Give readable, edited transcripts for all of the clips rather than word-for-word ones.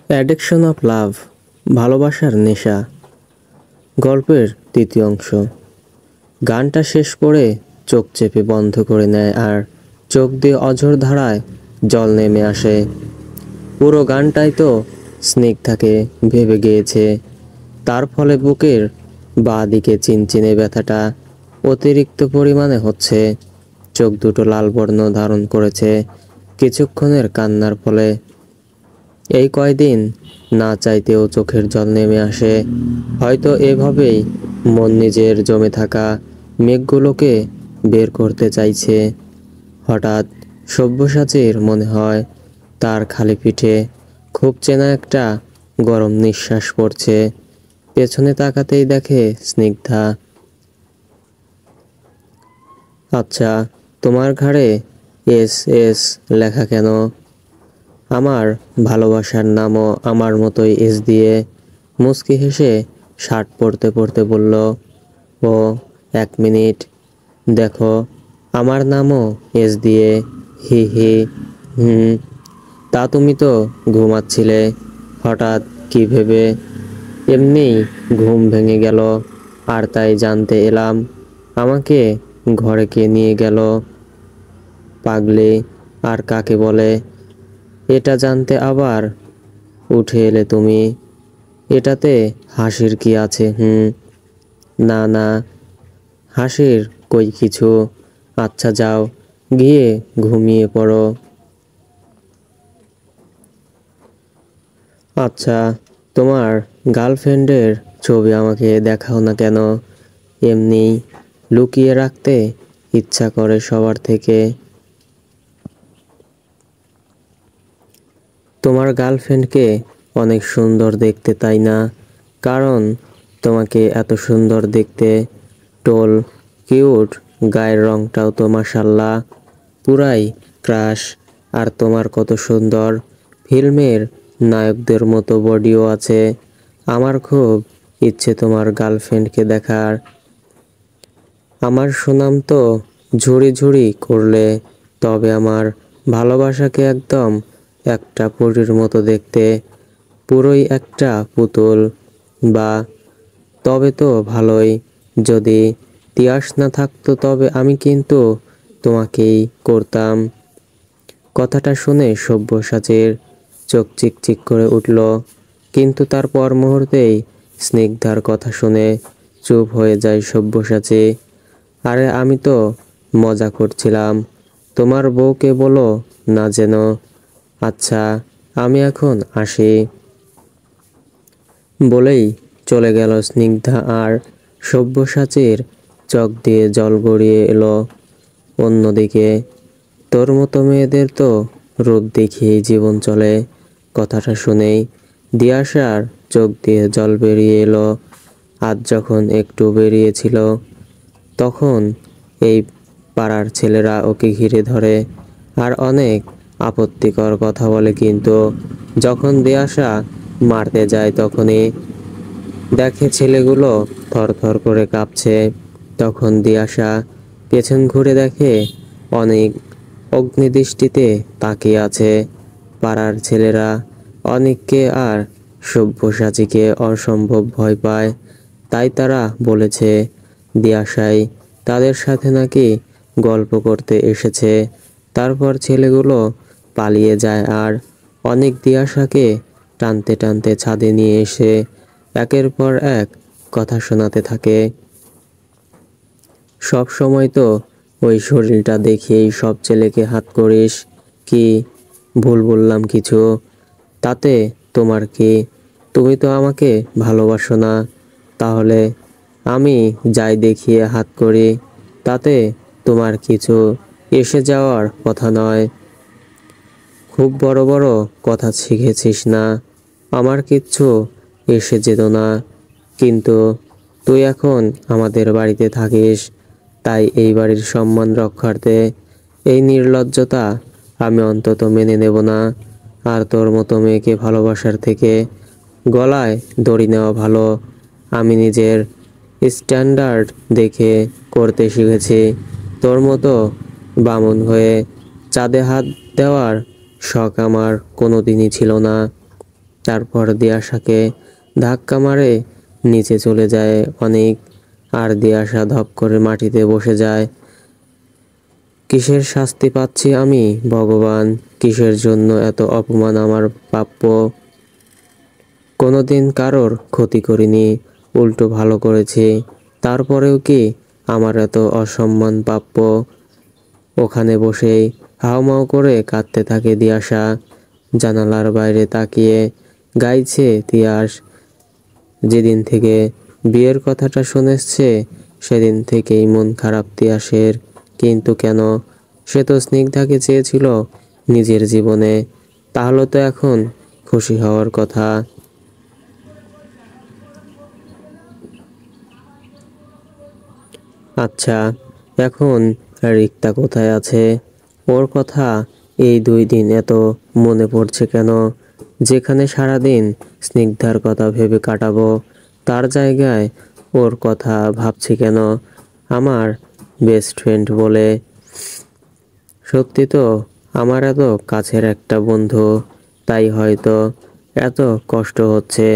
Addiction of love, ভালোবাসার নেশা। গল্পের তৃতীয় অংশ। গানটা শেষ করে চোখ চেপে বন্ধ করে নেয় আর চোখ দিয়ে অঝোর ধারায় জল নেমে আসে। পুরো গানটাই তো স্নিগ্ধাকে ভেবে গিয়েছে। তার ফলে বুকের বাঁ দিকে চিনচিনে ব্যথাটা অতিরিক্ত পরিমাণে হচ্ছে। চোখ দুটো লাল বর্ণ ধারণ করেছে কিছুক্ষণের কান্নার ফলে। এই কয়দিন না চাইতেও চোখের জল নেমে আসে। হয়তো এভাবেই মন নিজের জমে থাকা মেঘগুলোকে বের করতে চাইছে। হঠাৎ সব্যসাচীর মনে হয় তার খালি পিঠে খুব চেনা একটা গরম নিঃশ্বাস পড়ছে। পেছনে তাকাতেই দেখে স্নিগ্ধা। আচ্ছা, তোমার ঘাড়ে এস এস লেখা কেন? আমার ভালোবাসার নামও আমার মতোই এস দিয়ে। মুচকি হেসে শার্ট পরতে পরতে বলল ও। 1 মিনিট, দেখো আমার নামও এস দিয়ে। হি হি। হুম। তা তুমি তো ঘুমাচ্ছিলে, হঠাৎ কি ভেবে? এমনিই ঘুম ভেঙে গেল, আর তাই জানতে এলাম। আমাকে ঘরে কে নিয়ে গেল? পাগলি আর কাকে বলে? এটা জানতে আবার উঠে এলে তুমি? এটাতে হাসির কি আছে? না না, হাসির কই কিছু। আচ্ছা যাও, গিয়ে ঘুমিয়ে পড়ো। আচ্ছা, তোমার গার্লফ্রেন্ডের ছবি আমাকে দেখাও না কেন? এমনি লুকিয়ে রাখতে ইচ্ছা করে সবার থেকে। তোমার গার্লফ্রেন্ডকে অনেক সুন্দর দেখতে, তাই না? কারণ তোমাকে এত সুন্দর দেখতে, টোল, কিউট, গায়ের রংটাও তো মাশাল্লাহ, পুরাই ক্রাশ। আর তোমার কত সুন্দর ফিল্মের নায়কদের মতো বডিও আছে। আমার খুব ইচ্ছে তোমার গার্লফ্রেন্ডকে দেখার। আমার সুনাম তো ঝুড়ি ঝুড়ি করলে, তবে আমার ভালোবাসাকে একদম একটা পরীর মতো দেখতে, পুরোই একটা পুতুল। বা তবে তো ভালোই। যদি তিয়াস না থাকতো তবে আমি কিন্তু তোমাকেই করতাম। কথাটা শুনে সব্যসাচীর চোখ চিকচিক করে উঠল, কিন্তু তারপর মুহূর্তেই স্নিগ্ধার কথা শুনে চুপ হয়ে যায় সব্যসাচী। আরে আমি তো মজা করছিলাম, তোমার বউকে বলো না যেন। আচ্ছা, আমি এখন আসি। বলেই চলে গেল স্নিগ্ধা, আর সব্যসাচীর চোখ দিয়ে জল গড়িয়ে এলো। অন্যদিকে তোর মতো মেয়েদের তো রূপ দেখিয়েই জীবন চলে। কথাটা শুনেই দিয়াশার চোখ দিয়ে জল বেরিয়ে এলো। আজ যখন একটু বেরিয়েছিল, তখন এই পাড়ার ছেলেরা ওকে ঘিরে ধরে আর অনেক আপত্তিকর কথা বলে, কিন্তু যখন দিয়াশা মারতে যায় তখনই দেখে ছেলেগুলো থরথর করে কাঁপছে। তখন দিয়াশা পেছন ঘুরে দেখে অনেক অগ্নিদৃষ্টিতে তাকিয়ে আছে। পাড়ার ছেলেরা অনেককে আর সব্যসাচীকে অসম্ভব ভয় পায়। তাই তারা বলেছে দিয়াশাই তাদের সাথে নাকি গল্প করতে এসেছে। তারপর ছেলেগুলো পালিয়ে যায় আর অনেক দিয়াশাকে টানতে টানতে ছাদে নিয়ে এসে একের পর এক কথা শোনাতে থাকে। সব সময় তো ওই শরীরটা দেখিয়েই সব ছেলেকে হাত করিস। কি ভুল বললাম কিছু? তাতে তোমার কি? তুমি তো আমাকে ভালোবাসো না। তাহলে আমি যাই দেখিয়ে হাত করি, তাতে তোমার কিছু এসে যাওয়ার কথা নয়। খুব বড় বড় কথা শিখেছিস না? আমার কিচ্ছু এসে যেত না, কিন্তু তুই এখন আমাদের বাড়িতে থাকিস, তাই এই বাড়ির সম্মান রক্ষার্থে এই নির্লজ্জতা আমি অন্তত মেনে নেব না। আর তোর মতো মেয়েকে ভালোবাসার থেকে গলায় দড়ি নেওয়া ভালো। আমি নিজের স্ট্যান্ডার্ড দেখে করতে শিখেছি। তোর মতো বামুন হয়ে চাঁদে হাত দেওয়ার শখ আমার কোনো দিনই ছিল না। তারপর দিয়াশাকে ধাক্কা মারে নিচে চলে যায় অনেক। আর দিয়াশা ধপ করে মাটিতে বসে যায়। কিসের শাস্তি পাচ্ছি আমি ভগবান? কিসের জন্য এত অপমান আমার প্রাপ্য? কোনোদিন কারোর ক্ষতি করিনি, উল্টো ভালো করেছি। তারপরেও কি আমার এত অসম্মান প্রাপ্য? ওখানে বসেই হাউমাউ করে কাঁদতে থাকে দিয়াশা। জানালার বাইরে তাকিয়ে গাইছে তিয়াস। যেদিন থেকে বিয়ের কথাটা শুনেছে সেদিন থেকেই মন খারাপ তিয়াসের। কিন্তু কেন? সে তো স্নিগ্ধাকে চেয়েছিল নিজের জীবনে। তাহলে তো এখন খুশি হওয়ার কথা। আচ্ছা, এখন রিক্তা কোথায় আছে? ওর কথা এই 2 দিন এত মনে পড়ছে কেন? যেখানে সারাদিন স্নিগ্ধার কথা ভেবে কাটাবো, তার জায়গায় ওর কথা ভাবছি কেন? আমার বেস্ট ফ্রেন্ড বলে। সত্যি তো আমার এত কাছের একটা বন্ধু, তাই হয়তো এত কষ্ট হচ্ছে।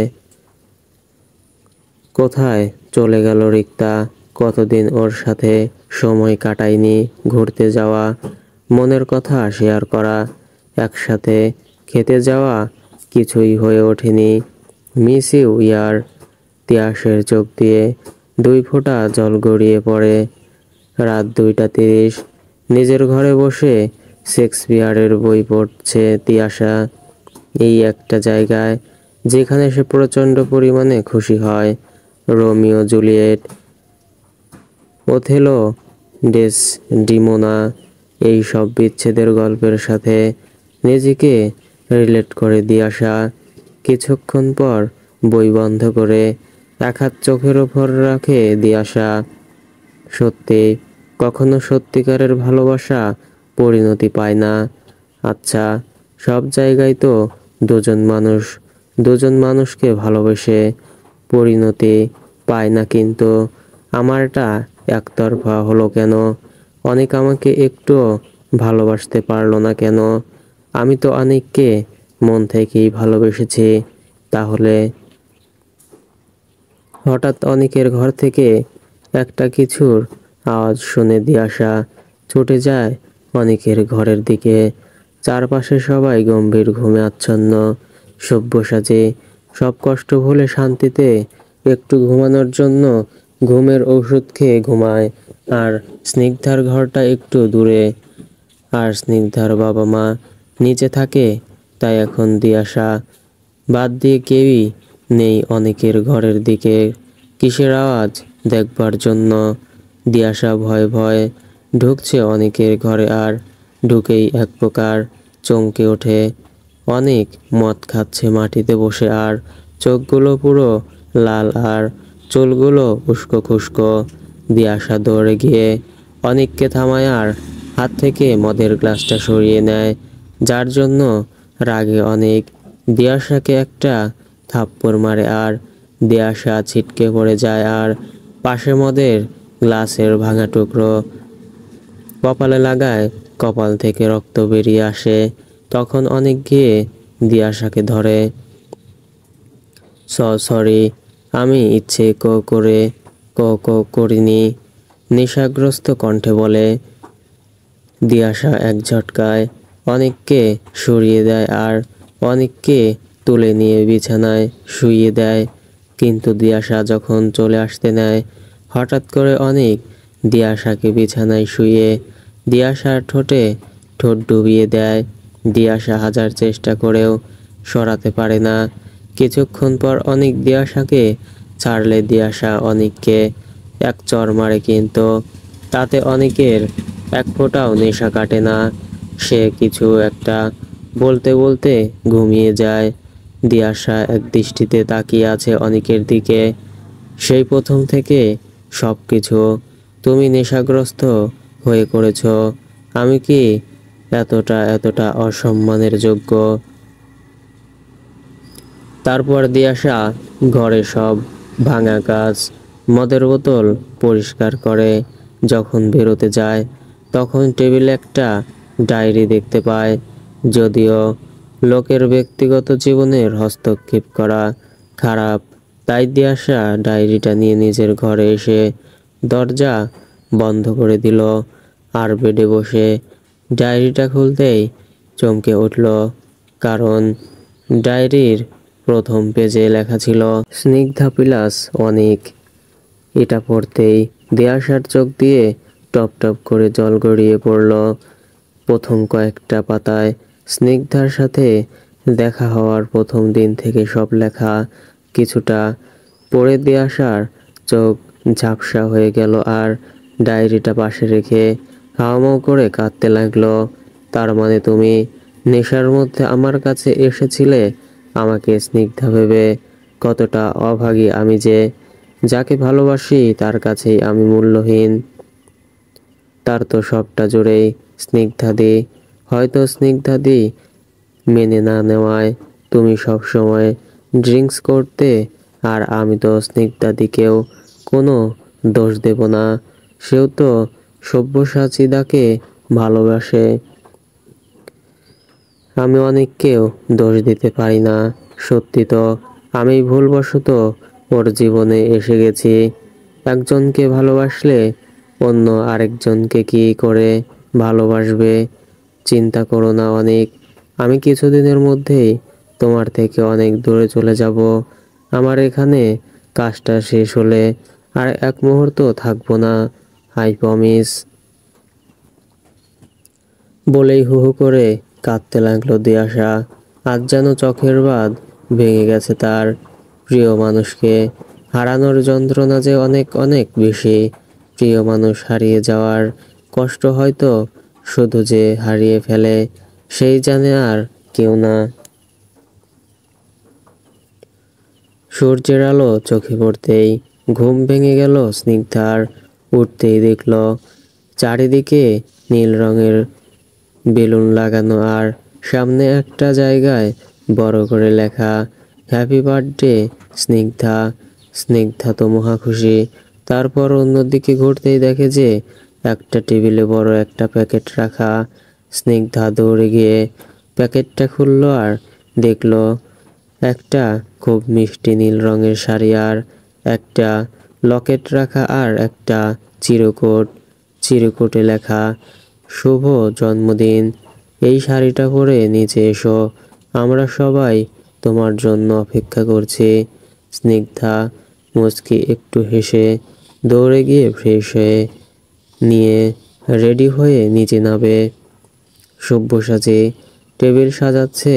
কোথায় চলে গেল রিক্তা? কতদিন ওর সাথে সময় কাটাইনি, ঘুরতে যাওয়া, মনের কথা শেয়ার করা, একসাথে খেতে যাওয়া, কিছুই হয়ে ওঠেনি। মিস ইউ ইয়ার। তিয়াসের চোখ দিয়ে 2 ফোঁটা জল গড়িয়ে পড়ে। রাত 2টা 30। নিজের ঘরে বসে শেক্সপিয়ারের বই পড়ছে তিয়াসা। এই একটা জায়গায় যেখানে সে প্রচণ্ড পরিমাণে খুশি হয়। রোমিও জুলিয়েট, ওথেলো, ডেসডিমোনা, এই সব বিচ্ছেদের গল্পের সাথে নিজেকে রিলেট করে দিয়াশা। কিছুক্ষণ পর বই বন্ধ করে এক হাত চোখের ওপর রাখে দিয়াশা। সত্যি, কখনো সত্যিকারের ভালোবাসা পরিণতি পায় না। আচ্ছা, সব জায়গায় তো দুজন মানুষকে ভালোবেসে পরিণতি পায় না, কিন্তু আমারটা একতরফা হলো কেন? অনেক আমাকে একটুও ভালোবাসতে পারলো না কেন? আমি তো অনেককে মন থেকেই ভালোবেসেছি। তাহলে হঠাৎ অনেকের ঘর থেকে একটা কিছুর আওয়াজ শুনে দিয়াশা ছুটে যায় অনেকের ঘরের দিকে। চারপাশে সবাই গম্ভীর ঘুমে আচ্ছন্ন, সব্যসাচী, সব কষ্ট ভুলে শান্তিতে একটু ঘুমানোর জন্য ঘুমের ঔষধ খেয়ে ঘুমায়। আর স্নিগ্ধার ঘরটা একটু দূরে, আর স্নিগ্ধার বাবা মা নিচে থাকে। তাই এখন দিয়াশা বাদ দিয়ে কেউই নেই অনেকের ঘরের দিকে কিসের আওয়াজ দেখবার জন্য। দিয়াশা ভয়ে ভয়ে ঢুকছে অনেকের ঘরে। আর ঢুকেই এক প্রকার চমকে ওঠে। অনেক মদ খাচ্ছে মাটিতে বসে, আর চোখগুলো পুরো লাল আর চুলগুলো উস্কো খুস্কো। দিয়াশা দৌড়ে গিয়ে অনেককে থামায় আর হাত থেকে মদের গ্লাসটা সরিয়ে নেয়, যার জন্য রাগে অনেক দিয়াশাকে একটা থাপ্পড় মারে। আর দিয়াশা ছিটকে পড়ে যায়, আর পাশে মদের গ্লাসের ভাঙা টুকরো কপালে লাগায়। কপাল থেকে রক্ত বেরিয়ে আসে। তখন অনেক গিয়ে দিয়াশাকে ধরে। সরি, আমি ইচ্ছে করে করিনি, নেশাগ্রস্ত কণ্ঠে বলে। দিয়াশা এক ঝটকায় অনেককে সরিয়ে দেয় আর অনেককে তুলে নিয়ে বিছানায় শুইয়ে দেয়। কিন্তু দিয়াশা যখন চলে আসতে নেয়, হঠাৎ করে অনেক দিয়াশাকে বিছানায় শুইয়ে দিয়াশার ঠোঁটে ঠোঁট ডুবিয়ে দেয়। দিয়াশা হাজার চেষ্টা করেও সরাতে পারে না। কিছুক্ষণ পর অনেক দিয়াশাকে ছাড়লে দিয়াশা অনেককে এক চড় মারে, কিন্তু তাতে অনেকের এক ফোঁটাও নেশা কাটে না। সে কিছু একটা বলতে বলতে ঘুমিয়ে যায়। দিয়াশা এক দৃষ্টিতে তাকিয়ে আছে অনেকের দিকে। সেই প্রথম থেকে সব কিছু তুমি নেশাগ্রস্ত হয়ে করেছ। আমি কি এতটা অসম্মানের যোগ্য? তারপর দিয়াশা ঘরে সব ভাঙা কাঁচ, মদের বোতল পরিষ্কার করে। যখন বেরোতে যায় তখন টেবিলে একটা ডায়েরি দেখতে পায়। যদিও লোকের ব্যক্তিগত জীবনের হস্তক্ষেপ করা খারাপ। তাই দিয়াশা ডায়েরিটা নিয়ে নিজের ঘরে এসে দরজা বন্ধ করে দিল আর বেডে বসে ডায়েরিটা খুলতেই চমকে উঠল, কারণ ডায়েরির প্রথম পেজে লেখা ছিল স্নিগ্ধা প্লাস অনিক। এটা পড়তেই দিয়াশার চোখ দিয়ে টপ টপ করে জল গড়িয়ে পড়ল। প্রথম কয়েকটা পাতায় স্নিগ্ধার সাথে দেখা হওয়ার প্রথম দিন থেকে সব লেখা। কিছুটা পড়ে দিয়াশার চোখ ঝাপসা হয়ে গেল আর ডায়েরিটা পাশে রেখে হাউমাউ করে কাঁদতে লাগলো। তার মানে তুমি নেশার মধ্যে আমার কাছে এসেছিলে আমাকে স্নিগ্ধা ভেবে। কতটা অভাগী আমি যে, যাকে ভালোবাসি তার কাছেই আমি মূল্যহীন। তার তো সবটা জুড়েই স্নিগ্ধাদি। হয়তো স্নিগ্ধাদি মেনে না নেওয়ায় তুমি সব সময় ড্রিঙ্কস করতে, আর আমি তো স্নিগ্ধাদিকেও কোনো দোষ দেব না। সেও তো সব্যসাচীদাকে ভালোবাসে। আমি অনেককেও দোষ দিতে পারি না। সত্যি তো আমি ভুলবশত ওর জীবনে এসে গেছি। একজনকে ভালোবাসলে অন্য আরেকজনকে কি করে ভালোবাসবে? চিন্তা করো না অনেক, আমি কিছুদিনের মধ্যেই তোমার থেকে অনেক দূরে চলে যাব। আমার এখানে কাজটা শেষ হলে আর এক মুহূর্ত থাকবো না, আই প্রমিস। বলেই হু হু করে কাঁদতে লাগলো দিয়াশা। আজ যেন চোখের বাঁধ ভেঙে গেছে তার। প্রিয় মানুষকে হারানোর যন্ত্রণা যে অনেক অনেক বেশি। প্রিয় মানুষ হারিয়ে যাওয়ার কষ্ট হয়তো শুধু যে হারিয়ে ফেলে সেই জানে, আর কেউ না। সূর্যের আলো চোখে পড়তেই ঘুম ভেঙে গেল স্নিগ্ধার। উঠতেই দেখল চারিদিকে নীল রঙের বেলুন লাগানো আর সামনে একটা জায়গায় বড় করে লেখা হ্যাপি বার্থডে স্নিগ্ধা। স্নিগ্ধা তো মহা খুশি। তারপর অন্যদিকে ঘুরতেই দেখে যে একটা টেবিলে বড় একটা প্যাকেট রাখা। স্নিগ্ধা দৌড়ে গিয়ে প্যাকেটটা খুলল আর দেখল একটা খুব মিষ্টি নীল রঙের শাড়ি আর একটা লকেট রাখা আর একটা চিরকুট। চিরকুটে লেখা শুভ জন্মদিন। এই শাড়িটা পরে নিচে এসো, আমরা সবাই তোমার জন্য অপেক্ষা করছি। স্নিগ্ধা মুচকি একটু হেসে দৌড়ে গিয়ে ফ্রেশ হয়ে নিয়ে রেডি হয়ে নিচে নামে। সব্যসাচী টেবিল সাজাচ্ছে।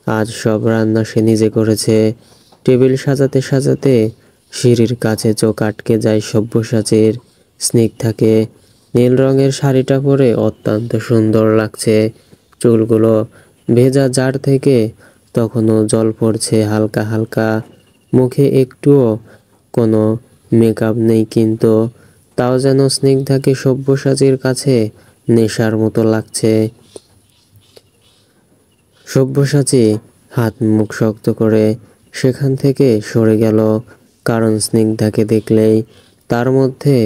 আজ সব রান্না সে নিজে করেছে। টেবিল সাজাতে সাজাতে সিঁড়ির কাছে চোখ আটকে যায় সব্যসাচীর। স্নিগ্ধাকে নীল রঙের শাড়িটা পরে অত্যন্ত সুন্দর লাগছে। চুলগুলো ভেজা জার থেকে তখনও জল পড়ছে হালকা হালকা। মুখে একটুও কোনো মেকআপ নেই, কিন্তু তাও যেন স্নিগ্ধাকে সব্যসাচীর কাছে নেশার মতো লাগছে। সব্যসাচী হাত মুখ শক্ত করে সেখান থেকে সরে গেল, কারণ স্নিগ্ধাকে দেখলেই তার মধ্যে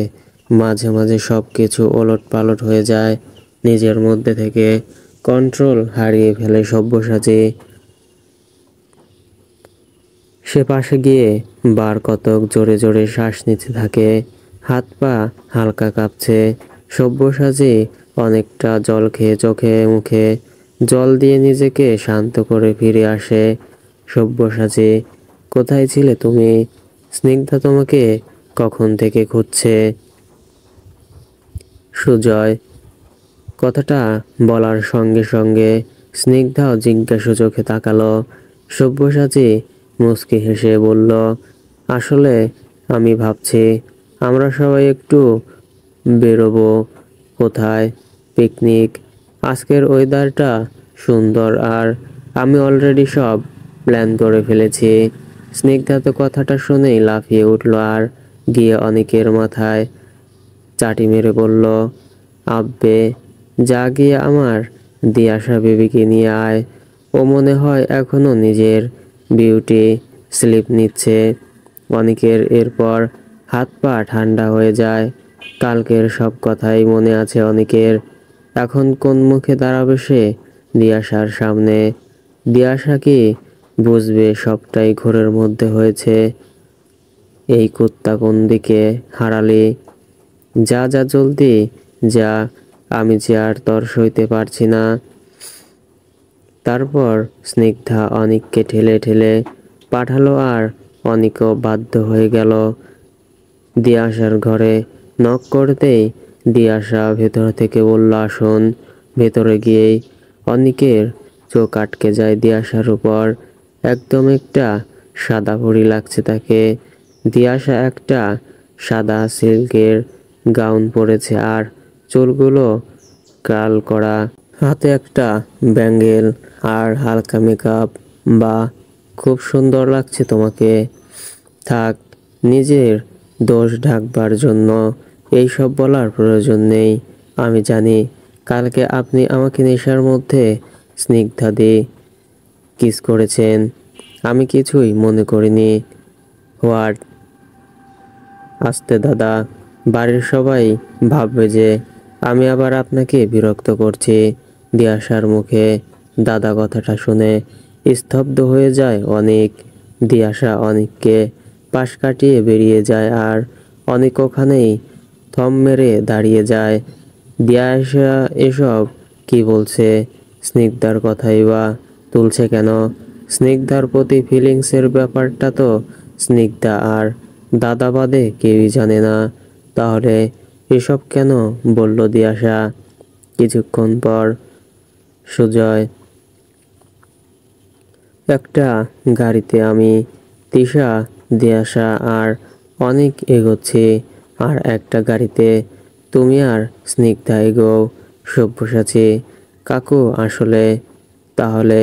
মাঝে মাঝে সব কিছু ওলট পালট হয়ে যায়। নিজের মধ্যে থেকে কন্ট্রোল হারিয়ে ফেলে সব্যসাচী। সে পাশে গিয়ে বার কতক জোরে জোরে শ্বাস নিতে থাকে। হাত পা হালকা কাঁপছে। সব্যসাচী অনেকটা জল খেয়ে চোখে মুখে জল দিয়ে নিজেকে শান্ত করে ফিরে আসে। সব্যসাচী, কোথায় ছিলে তুমি? স্নিগ্ধা তোমাকে কখন থেকে খুঁজছে। সুজয় কথাটা বলার সঙ্গে সঙ্গে স্নিগ্ধাও জিজ্ঞাসু চোখে তাকালো। সব্যসাচী মুচকি হেসে বলল, আসলে আমি ভাবছি আমরা সবাই একটু বেরোবো। কোথায়? পিকনিক। আজকের ওয়েদারটা সুন্দর আর আমি অলরেডি সব প্ল্যান করে ফেলেছি। স্নিগ্ধা তো কথাটা শুনেই লাফিয়ে উঠল আর গিয়ে অনেকের মাথায় চাটি মেরে বলল, আব্বে যা গিয়ে আমার দিয়াশা বেবিকে নিয়ে আয়। ও মনে হয় এখনো নিজের বিউটি স্লিপ নিচ্ছে। অনেকের এরপর হাত পা ঠান্ডা হয়ে যায়। কালকের সব কথাই মনে আছে অনেকের। এখন কোন মুখে দাঁড়াবে সে দিয়াশার সামনে? দিয়াশা কি বুঝবে সবটাই ঘোরের মধ্যে হয়েছে? এই কুত্তা কোন দিকে হারালি? যা যা জলদি যা, আমি যে আর তর সইতে পারছি না। তারপর স্নিগ্ধা অনিককে ঠেলে ঠেলে পাঠালো আর অনিকও বাধ্য হয়ে গেল। দিয়াশার ঘরে নক করতেই দিয়াশা ভেতর থেকে বলল, আসুন। ভেতরে গিয়েই অনিকের চোখ আটকে যায় দিয়াশার উপর। একদম একটা সাদা পরি লাগছে তাকে। দিয়াশা একটা সাদা সিল্কের গাউন পরেছে আর চুলগুলো কার্ল করা, হাতে একটা ব্যাঙ্গেল আর হালকা মেকআপ। বা খুব সুন্দর লাগছে তোমাকে। থাক, নিজের দোষ ঢাকবার জন্য এইসব বলার প্রয়োজন নেই। আমি জানি কালকে আপনি আমাকে নেশার মধ্যে স্নিগ্ধা দিয়ে কিস করেছেন। আমি কিছুই মনে করিনি। হোয়াট? আস্তে দাদা, বাড়ির সবাই ভাববে যে আমি আবার আপনাকে বিরক্ত করছি। দিয়াশার মুখে দাদা কথাটা শুনে স্তব্ধ হয়ে যায় অনেক। দিয়াশা অনেককে পাশ কাটিয়ে বেরিয়ে যায় আর অনেক ওখানেই থম মেরে দাঁড়িয়ে যায়। দিয়াশা এসব কি বলছে? স্নিগ্ধার কথাই বা তুলছে কেন? স্নিগ্ধার প্রতি ফিলিংসের ব্যাপারটা তো স্নিগ্ধা আর দাদা বাদে কেউই জানে না। তাহলে এসব কেন বলল দিয়াশা? কিছুক্ষণ পর সুজয় একটা গাড়িতে আমি, তিশা, দিয়াশা আর অনেক এগোচ্ছি। আর একটা গাড়িতে তুমি আর স্নিগ্ধা এগোও। সব্যসাচী কাকু আসলে তাহলে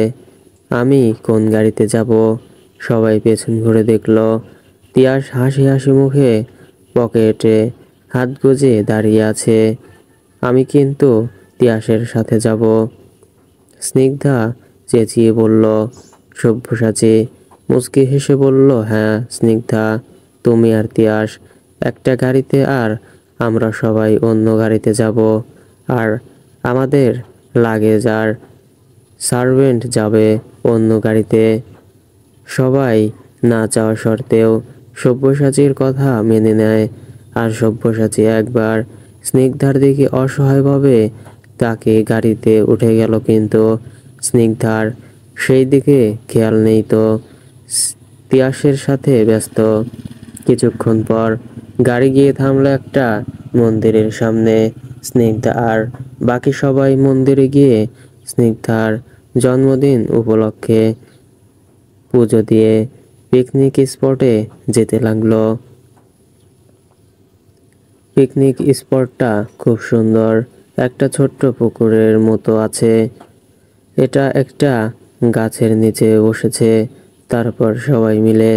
আমি কোন গাড়িতে যাব? সবাই পেছন ঘুরে দেখলো তিয়াস হাসি হাসি মুখে পকেটে হাত গুজে দাঁড়িয়ে আছে। আমি কিন্তু তিয়াসের সাথে যাব। স্নিগ্ধা চেঁচিয়ে বলল। সব্যসাচী মুচকি হেসে বলল, হ্যাঁ স্নিগ্ধা, তুমি আর তিয়াস একটা গাড়িতে আর আমরা সবাই অন্য গাড়িতে যাব। আর আমাদের লাগেজ আর সার্ভেন্ট যাবে অন্য গাড়িতে। সবাই না চাওয়া সত্ত্বেও সব্যসাচীর কথা মেনে নেয়। আর সব্যসাচী একবার স্নিগ্ধার দিকে অসহায়ভাবে তাকে গাড়িতে উঠে গেল, কিন্তু স্নিগ্ধার সেই দিকে খেয়াল নেই তো, তিয়াসের সাথে ব্যস্ত। কিছুক্ষণ পর গাড়ি গিয়ে থামলো একটা মন্দিরের সামনে। স্নিগ্ধা আর বাকি সবাই মন্দিরে গিয়ে স্নিগ্ধার জন্মদিন উপলক্ষে পুজো দিয়ে পিকনিক স্পটে যেতে লাগলো। পিকনিক স্পটটা খুব সুন্দর, একটা ছোট্ট পুকুরের মতো আছে। এটা একটা গাছের নিচে বসেছে। তারপর সবাই মিলে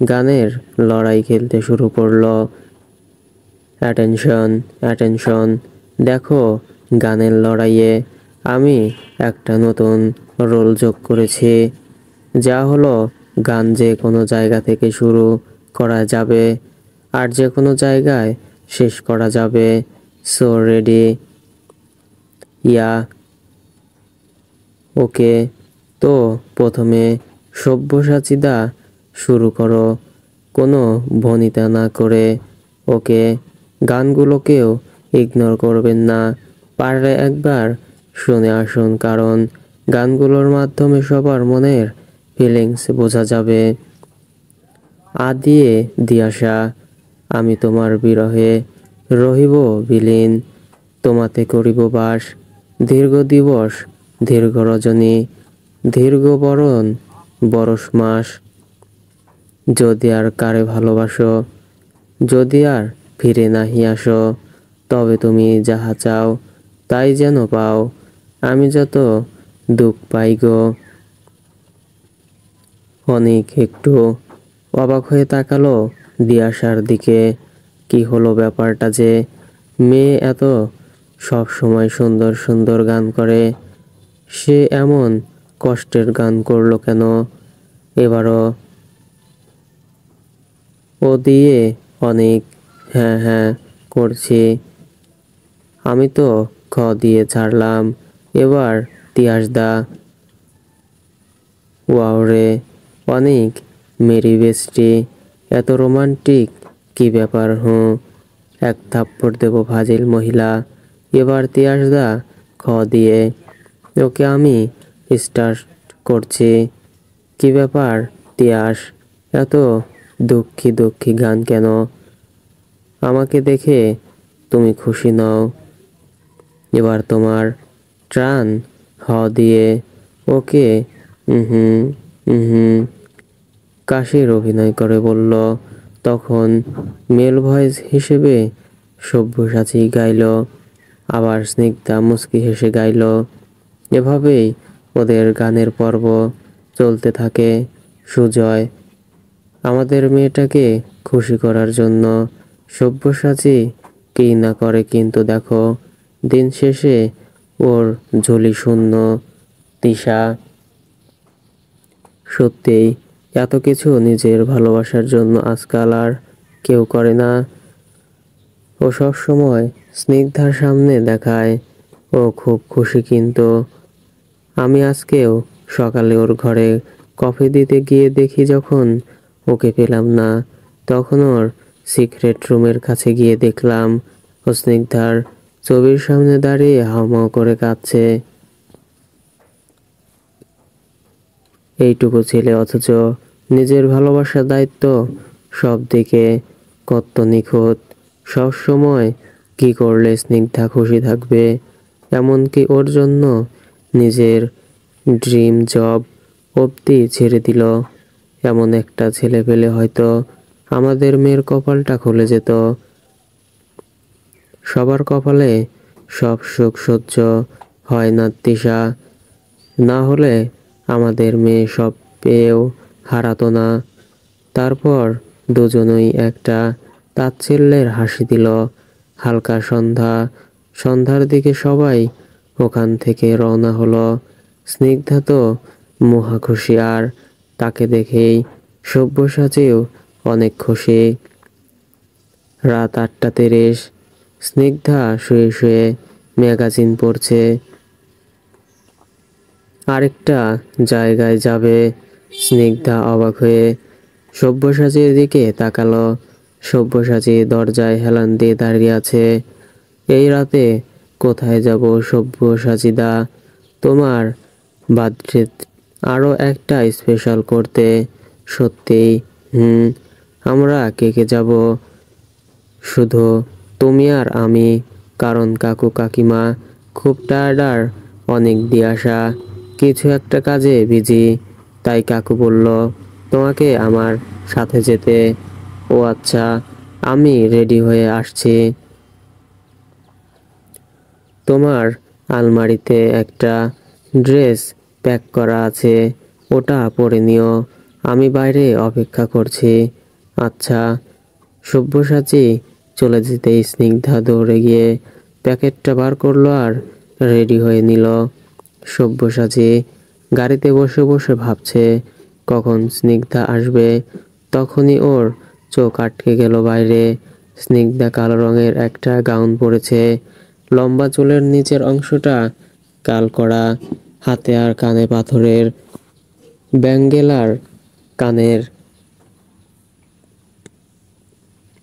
গানের লড়াই খেলতে শুরু করলো। অ্যাটেনশন, অ্যাটেনশন, দেখো গানের লড়াইয়ে আমি একটা নতুন রোল যোগ করেছি। যা হলো গান যে কোনো জায়গা থেকে শুরু করা যাবে আর যে কোনো জায়গায় শেষ করা যাবে। So ready? Yeah, okay. তো প্রথমে সব্যসাচীদা শুরু করো, কোনো ভনিতা না করে। ওকে। গানগুলোকেও ইগনোর করবেন না, পারলে একবার শুনে আসুন, কারণ গানগুলোর মাধ্যমে সবার মনের ফিলিংস বোঝা যাবে। আদিয়ে দিয়াশা, আমি তোমার বিরহে রহিব বিলীন, তোমাতে করিব বাস, দীর্ঘ দিবস দীর্ঘ রজনী, দীর্ঘ বরণ বরষ মাস। যদি আর কারে ভালোবাসো, যদি আর ফিরে নাহি আসো, তবে তুমি যাহা চাও তাই যেন পাও, আমি যত দুঃখ পাই গো। অনেক একটু অবাক হয়ে তাকালো দিয়াশার দিকে। কি হলো ব্যাপারটা যে? মেয়ে এত সব সময় সুন্দর সুন্দর গান করে, সে এমন কষ্টের গান করলো কেন এবারও? ও দিয়ে অনেক, হ্যাঁ হ্যাঁ করছি। আমি তো খ দিয়ে ছাড়লাম, এবার তিয়াস দা। ওয়াও রে, অনেক, মেরি বেস্টি, এত রোমান্টিক, কি ব্যাপার? এক থাপ্পড় দেব ফাজিল মহিলা। এবার তিয়াস দা খ দিয়ে, ওকে আমি স্টার্ট করছি। কি ব্যাপার তিয়াস, এত দুঃখী দুঃখী গান কেন? আমাকে দেখে তুমি খুশি নও? এবার তোমার ট্রান, হ দিয়ে, ওকে। হুম হুম কাশির অভিনয় করে বলল। তখন মেল ভয়েস হিসেবে সব্যসাচী গাইল, আবার স্নিগ্ধা মুচকি হেসে গাইল। এভাবেই ওদের গানের পর্ব চলতে থাকে। সুজয়, আমাদের মেয়েটাকে খুশি করার জন্য সব্যসাচী কি না করে, কিন্তু দেখো দিন শেষে ওর ঝুলি শূন্য। তিশা, সত্যিই এত কিছু নিজের ভালোবাসার জন্য আজকাল আর কেউ করে না। ও সব সময় স্নিগ্ধার সামনে দেখায় ও খুব খুশি, কিন্তু আমি আজকেও সকালে ওর ঘরে কফি দিতে গিয়ে দেখি যখন ওকে পেলাম না, তখন ওর সিক্রেট রুমের কাছে গিয়ে দেখলাম ও স্নিগ্ধার ছবির সামনে দাঁড়িয়ে হাউমাউ করে কাঁদছে। এইটুকু ছেলে, অথচ নিজের ভালোবাসার দায়িত্ব সব দিকে কত নিখুঁত। সব সময় কি করলে স্নিগ্ধা খুশি থাকবে, এমনকি ওর জন্য নিজের ড্রিম জব অবধি ছেড়ে দিল। এমন একটা ছেলে পেলে হয়তো আমাদের মেয়ের কপালটা খুলে যেত। সবার কপালে সব সুখ সহ্য হয় না তিশা, না হলে আমাদের মেয়ে সব পেয়েও হারাতো না। তারপর দুজনই একটা তাচ্ছিল্যের হাসি দিল। হালকা সন্ধ্যার দিকে সবাই ওখান থেকে রওনা হলো। স্নিগ্ধা তো মহা খুশি, আর তাকে দেখেই সব্যসাচীও অনেক খুশি। রাত 8:30, স্নিগ্ধা শুয়ে শুয়ে ম্যাগাজিন পড়ছে। আরেকটা জায়গায় যাবে। স্নিগ্ধা অবাক হয়ে সব্যসাচীর দিকে তাকালো। সব্যসাচী দরজায় হেলান দিয়ে দাঁড়িয়ে আছে। এই রাতে কোথায় যাব সব্যসাচীদা? তোমার বার্থডে আরও একটা স্পেশাল করতে। সত্যিই? আমরা কে কে যাব? শুধু তুমি আর আমি, কারণ কাকু কাকিমা খুব টায়ার্ড আর অনেক দিয়ে আসা কিছু একটা কাজে বিজি। তাই কাকু বলল তোমাকে আমার সাথে যেতে। ও আচ্ছা, আমি রেডি হয়ে আসছি। তোমার আলমারিতে একটা ড্রেস প্যাক করা আছে, ওটা পরে নিও। আমি বাইরে অপেক্ষা করছি। আচ্ছা। সব্যসাচী চলে যেতেই স্নিগ্ধা দৌড়ে গিয়ে প্যাকেটটা বার করলো আর রেডি হয়ে নিল। সব্যসাচী গাড়িতে বসে বসে ভাবছে কখন স্নিগ্ধা আসবে। তখনই ওর চোখ আটকে গেল বাইরে। স্নিগ্ধা কালো রঙের একটা গাউন পরেছে, লম্বা চুলের নিচের অংশটা কাল করা, হাতে আর কানে পাথরের ব্যাঙ্গেল, আর কানের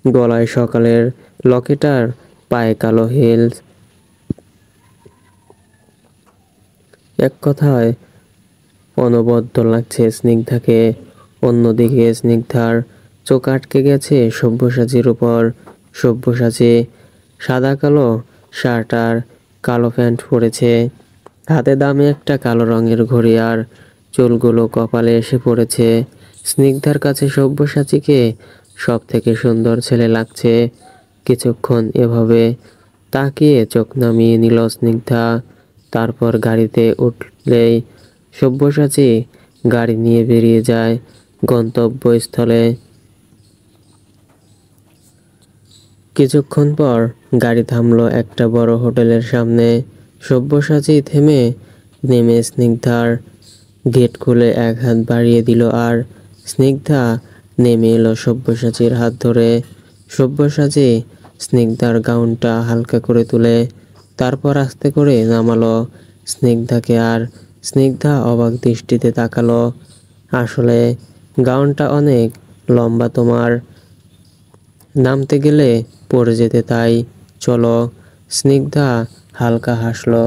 গলায় সকালের লকেট, আর পায়ে কালো হিলস। এক কথায় অনবদ্য লাগছে স্নিগ্ধাকে। অন্যদিকে স্নিগ্ধার চোখ আটকে গেছে সব্যসাচীর উপর। সব্যসাচী সাদা কালো শার্ট আর কালো প্যান্ট পরেছে, হাতে দামি একটা কালো রঙের ঘড়ি, আর চুলগুলো কপালে এসে পড়েছে। স্নিগ্ধার কাছে সব্যসাচীকে সব থেকে সুন্দর ছেলে লাগছে। কিছুক্ষণ এভাবে তাকিয়ে চোখ নামিয়ে নিল স্নিগ্ধা। তারপর গাড়িতে উঠলেই সব্যসাচী গাড়ি নিয়ে বেরিয়ে যায় গন্তব্যস্থলে। কিছুক্ষণ পর গাড়ি থামলো একটা বড় হোটেলের সামনে। সব্যসাচী নেমে স্নিগ্ধার গেট খুলে এক হাত বাড়িয়ে দিল, আর স্নিগ্ধা নেমে এলো সব্যসাচীর হাত ধরে। সব্যসাচী স্নিগ্ধার গাউনটা হালকা করে তুলে তারপর আস্তে করে নামালো স্নিগ্ধাকে, আর স্নিগ্ধা অবাক দৃষ্টিতে তাকালো। আসলে গাউনটা অনেক লম্বা, তোমার নামতে গেলে পড়ে যেতে, তাই চলো। স্নিগ্ধা হালকা হাসলো।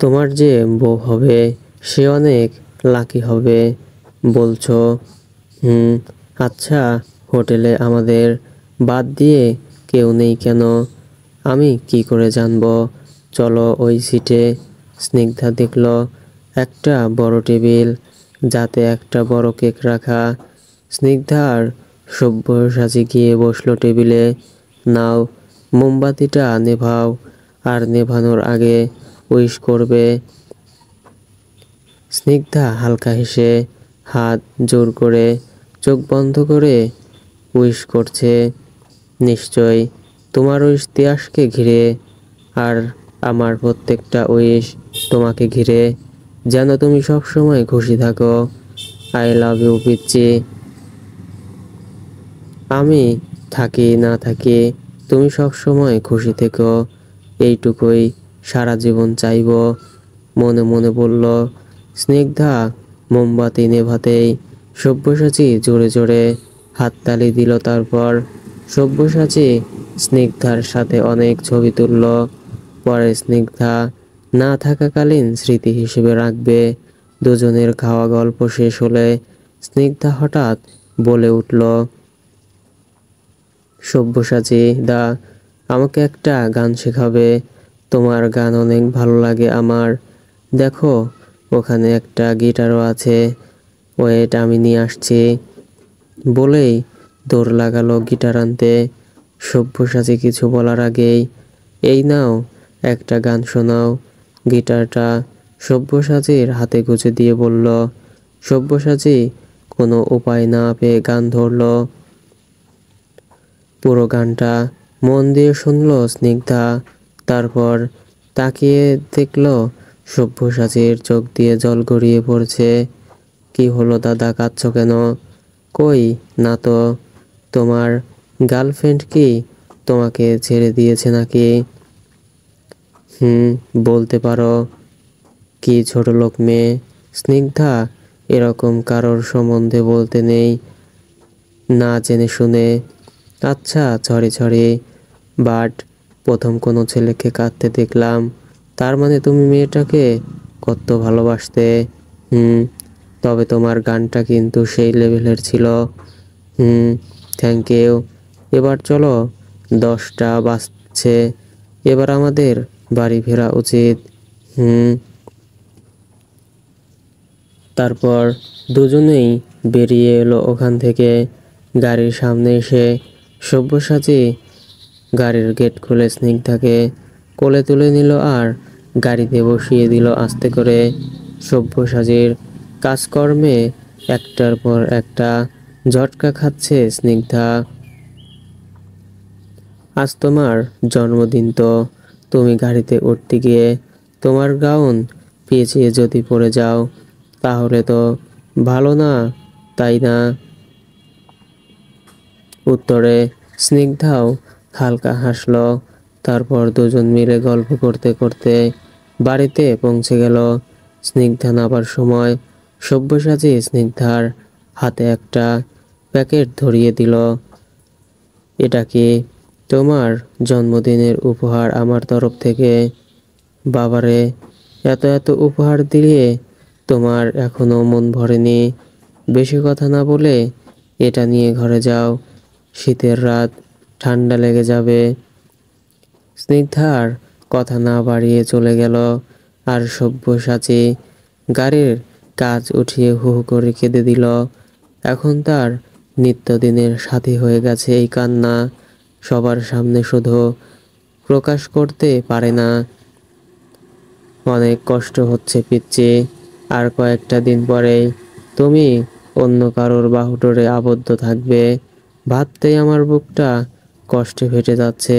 তোমার যে বউ হবে সে অনেক লাকি হবে বলছো? হুম। আচ্ছা, হোটেলে আমাদের বাদ দিয়ে কেউ নেই কেন? আমি কি করে জানবো? চলো ওই সিটে। স্নিগ্ধা দেখলো একটা বড় টেবিল, যাতে একটা বড় কেক রাখা। স্নিগ্ধার সব্যসাচী গিয়ে বসলো টেবিলে। নাও, মোমবাতিটা নেভাও, আর নেভানোর আগে উইশ করবে। স্নিগ্ধা হালকা হেসে হাত জোর করে চোখ বন্ধ করে উইশ করছে। নিশ্চয় তোমার উইশ তিয়াসকে ঘিরে, আর আমার প্রত্যেকটা উইশ তোমাকে ঘিরে, যেন তুমি সবসময় খুশি থাকো। আই লাভ ইউ পিচ্চি। আমি থাকি না থাকি, তুমি সবসময় খুশি থেকো, এইটুকুই সারা জীবন চাইব, মনে মনে বলল স্নিগ্ধা। মোমবাতি নেভাতেই সব্যসাচী জোরে জোরে হাততালি দিল। তারপর সব্যসাচী স্নিগ্ধার সাথে অনেক ছবি তুলল। পরে স্নিগ্ধা না থাকাকালীন স্মৃতি হিসেবে রাখবে। দুজনের খাওয়া গল্প শেষ হলে স্নিগ্ধা হঠাৎ বলে উঠল, সব্যসাচী দা, আমাকে একটা গান শেখাবে? তোমার গান অনেক ভালো লাগে আমার। দেখো, ওখানে একটা গিটারও আছে, ওয়েট আমি নিয়ে আসছি। বলেই দৌড় লাগালো গিটার আনতে। সব্যসাচী কিছু বলার আগেই, এই নাও, একটা গান শোনাও। গিটারটা সব্যসাচীর হাতে গুজে দিয়ে বলল। সব্যসাচী কোনো উপায় না পেয়ে গান ধরল। পুরো গানটা মন দিয়ে শুনল স্নিগ্ধা। তারপর তাকিয়ে দেখল সব্যসাচীর চোখ দিয়ে জল গড়িয়ে পড়ছে। কি হলো দাদা, কাঁদছো কেন? কই না তো। তোমার গার্লফ্রেন্ড কি তোমাকে ছেড়ে দিয়েছে নাকি? হুম, বলতে পারো। কি ছোটলোক মেয়ে স্নিগ্ধা, এরকম কারোর সম্বন্ধে বলতে নেই, না জেনে শুনে। আচ্ছা, সরি সরি, বাট প্রথম কোনো ছেলেকে কাঁদতে দেখলাম, তার মানে তুমি মেয়েটাকে কত ভালোবাসতে। হুম, তবে তোমার গানটা কিন্তু সেই লেভেলের ছিল। হুম, থ্যাংক ইউ। এবার চলো, 10টা বাজছে, এবার আমাদের বাড়ি ফেরা উচিত। হুম। তারপর দুজনেই বেরিয়ে এলো ওখান থেকে। গাড়ির সামনে এসে সব্যসাচী গাড়ির গেট খুলে স্নিগ্ধাকে কোলে তুলে নিল আর গাড়িতে বসিয়ে দিল আস্তে করে। সব্যসাচীর কাজকর্মে একটার পর একটা ঝটকা খাচ্ছে স্নিগ্ধা। আজ তোমার জন্মদিন, তো তুমি গাড়িতে উঠতে গিয়ে তোমার গাউন পেঁচিয়ে যদি পড়ে যাও তাহলে তো ভালো না, তাই না? উত্তরে স্নিগ্ধাও হালকা হাসলো। তারপর দুজন মিলে গল্প করতে করতে বাড়িতে পৌঁছে গেল। স্নিগ্ধা নামার সময় সব্যসাচী স্নিগ্ধার হাতে একটা প্যাকেট ধরিয়ে দিল। এটা কি? তোমার জন্মদিনের উপহার আমার তরফ থেকে। বাবারে, এত এত উপহার দিয়ে তোমার এখনো মন ভরেনি? বেশি কথা না বলে এটা নিয়ে ঘরে যাও, শীতের রাত, ঠান্ডা লেগে যাবে। স্নিগ্ধার কথা না বাড়িয়ে চলে গেল। আর সব্যসাচী গাড়ির কাজ উঠিয়ে হু হু করে কেঁদে দিল। এখন তার নিত্যদিনের সাথী হয়ে গেছে এই কান্না। সবার সামনে শুধু প্রকাশ করতে পারে না। অনেক কষ্ট হচ্ছে পিচ্চি, আর কয়েকটা দিন পরেই তুমি অন্য কারোর বাহুডোরে আবদ্ধ থাকবে। ভাবতেই আমার বুকটা কষ্টে ফেটে যাচ্ছে।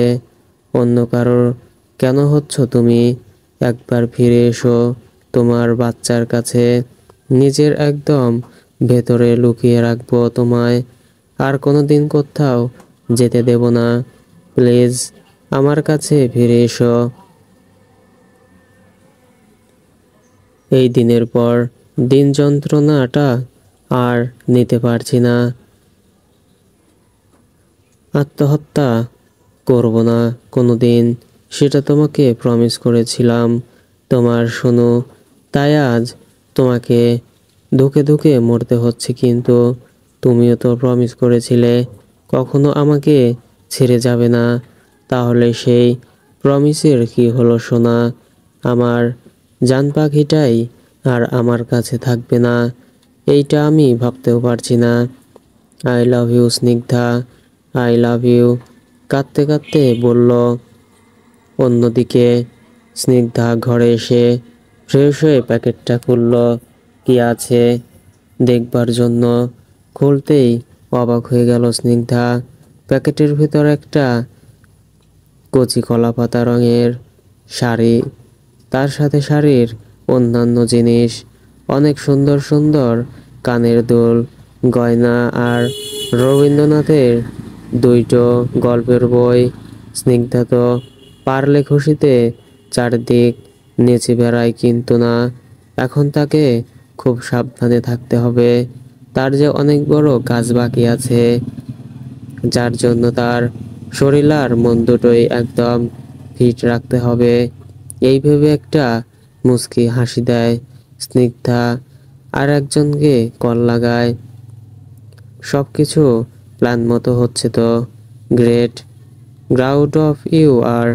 অন্য কারোর কেন হচ্ছ তুমি? একবার ফিরে এসো তোমার বাচ্চার কাছে। নিজের একদম ভেতরে লুকিয়ে রাখবো তোমায়, আর কোনো দিন কোথাও যেতে দেব না। প্লিজ আমার কাছে ফিরে এসো। এই দিনের পর দিন যন্ত্রণাটা আর নিতে পারছি না। আত্মহত্যা করব না কোনো দিন, সেটা তোমাকে প্রমিস করেছিলাম। তোমার শোনো, তাই আজ তোমাকে ধুকে ধুকে মরতে হচ্ছে, কিন্তু তুমিও তো প্রমিস করেছিলে কখনো আমাকে ছেড়ে যাবে না। তাহলে সেই প্রমিসের কি হলো সোনা? আমার জান পাখিটাই আর আমার কাছে থাকবে না, এইটা আমি ভাবতেও পারছি না। I love you Snigdha, I love you, কাঁদতে কাঁদতে বলল। অন্যদিকে স্নিগ্ধা ঘরে এসে ফ্রেশ হয়ে প্যাকেটটা খুলল। কি আছে দেখবার জন্য খুলতেই অবাক হয়ে গেল স্নিগ্ধা। প্যাকেটের ভিতর একটা কচি কলা পাতা রঙের শাড়ি, তার সাথে শাড়ির অন্যান্য জিনিস, অনেক সুন্দর সুন্দর কানের দুল, গয়না আর রবীন্দ্রনাথের দুইটো গল্পের বই। স্নিগ্ধা তো পারলে খুশিতে চারদিক নেচে বেড়ায়, কিন্তু না, এখন তাকে খুব সাবধানে থাকতে হবে। তার যে অনেক বড় কাজ বাকি আছে, যার জন্য তার শরীর আর মন দুটোই একদম ফিট রাখতে হবে। এই ভেবে একটা মুচকি হাসি দেয় স্নিগ্ধা, আর একজনকে কল লাগায়। সব কিছু প্ল্যান মতো হচ্ছে তো? Great, proud of you. আর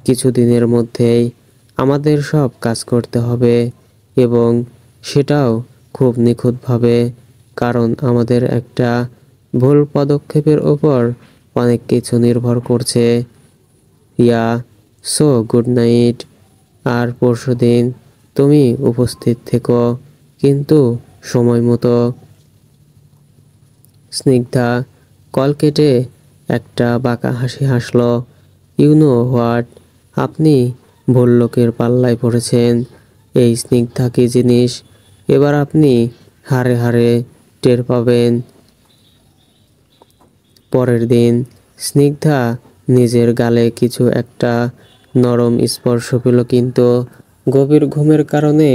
কিছুদিনের মধ্যেই আমাদের সব কাজ করতে হবে, এবং সেটাও খুব নিখুঁতভাবে, কারণ আমাদের একটা ভুল পদক্ষেপের ওপর অনেক কিছু নির্ভর করছে। ইয়া, সো গুড নাইট। আর পরশুদিন তুমি উপস্থিত থেকো, কিন্তু সময় মতো। স্নিগ্ধা কল কেটে একটা বাঁকা হাসি হাসল। ইউ নো হোয়াট, আপনি ভুল লোকের পাল্লায় পড়েছেন। এই স্নিগ্ধা কি জিনিস, এবার আপনি হাড়ে হাড়ে টের পাবেন। পরের দিন স্নিগ্ধা নিজের গালে কিছু একটা নরম স্পর্শ পেল, কিন্তু গভীর ঘুমের কারণে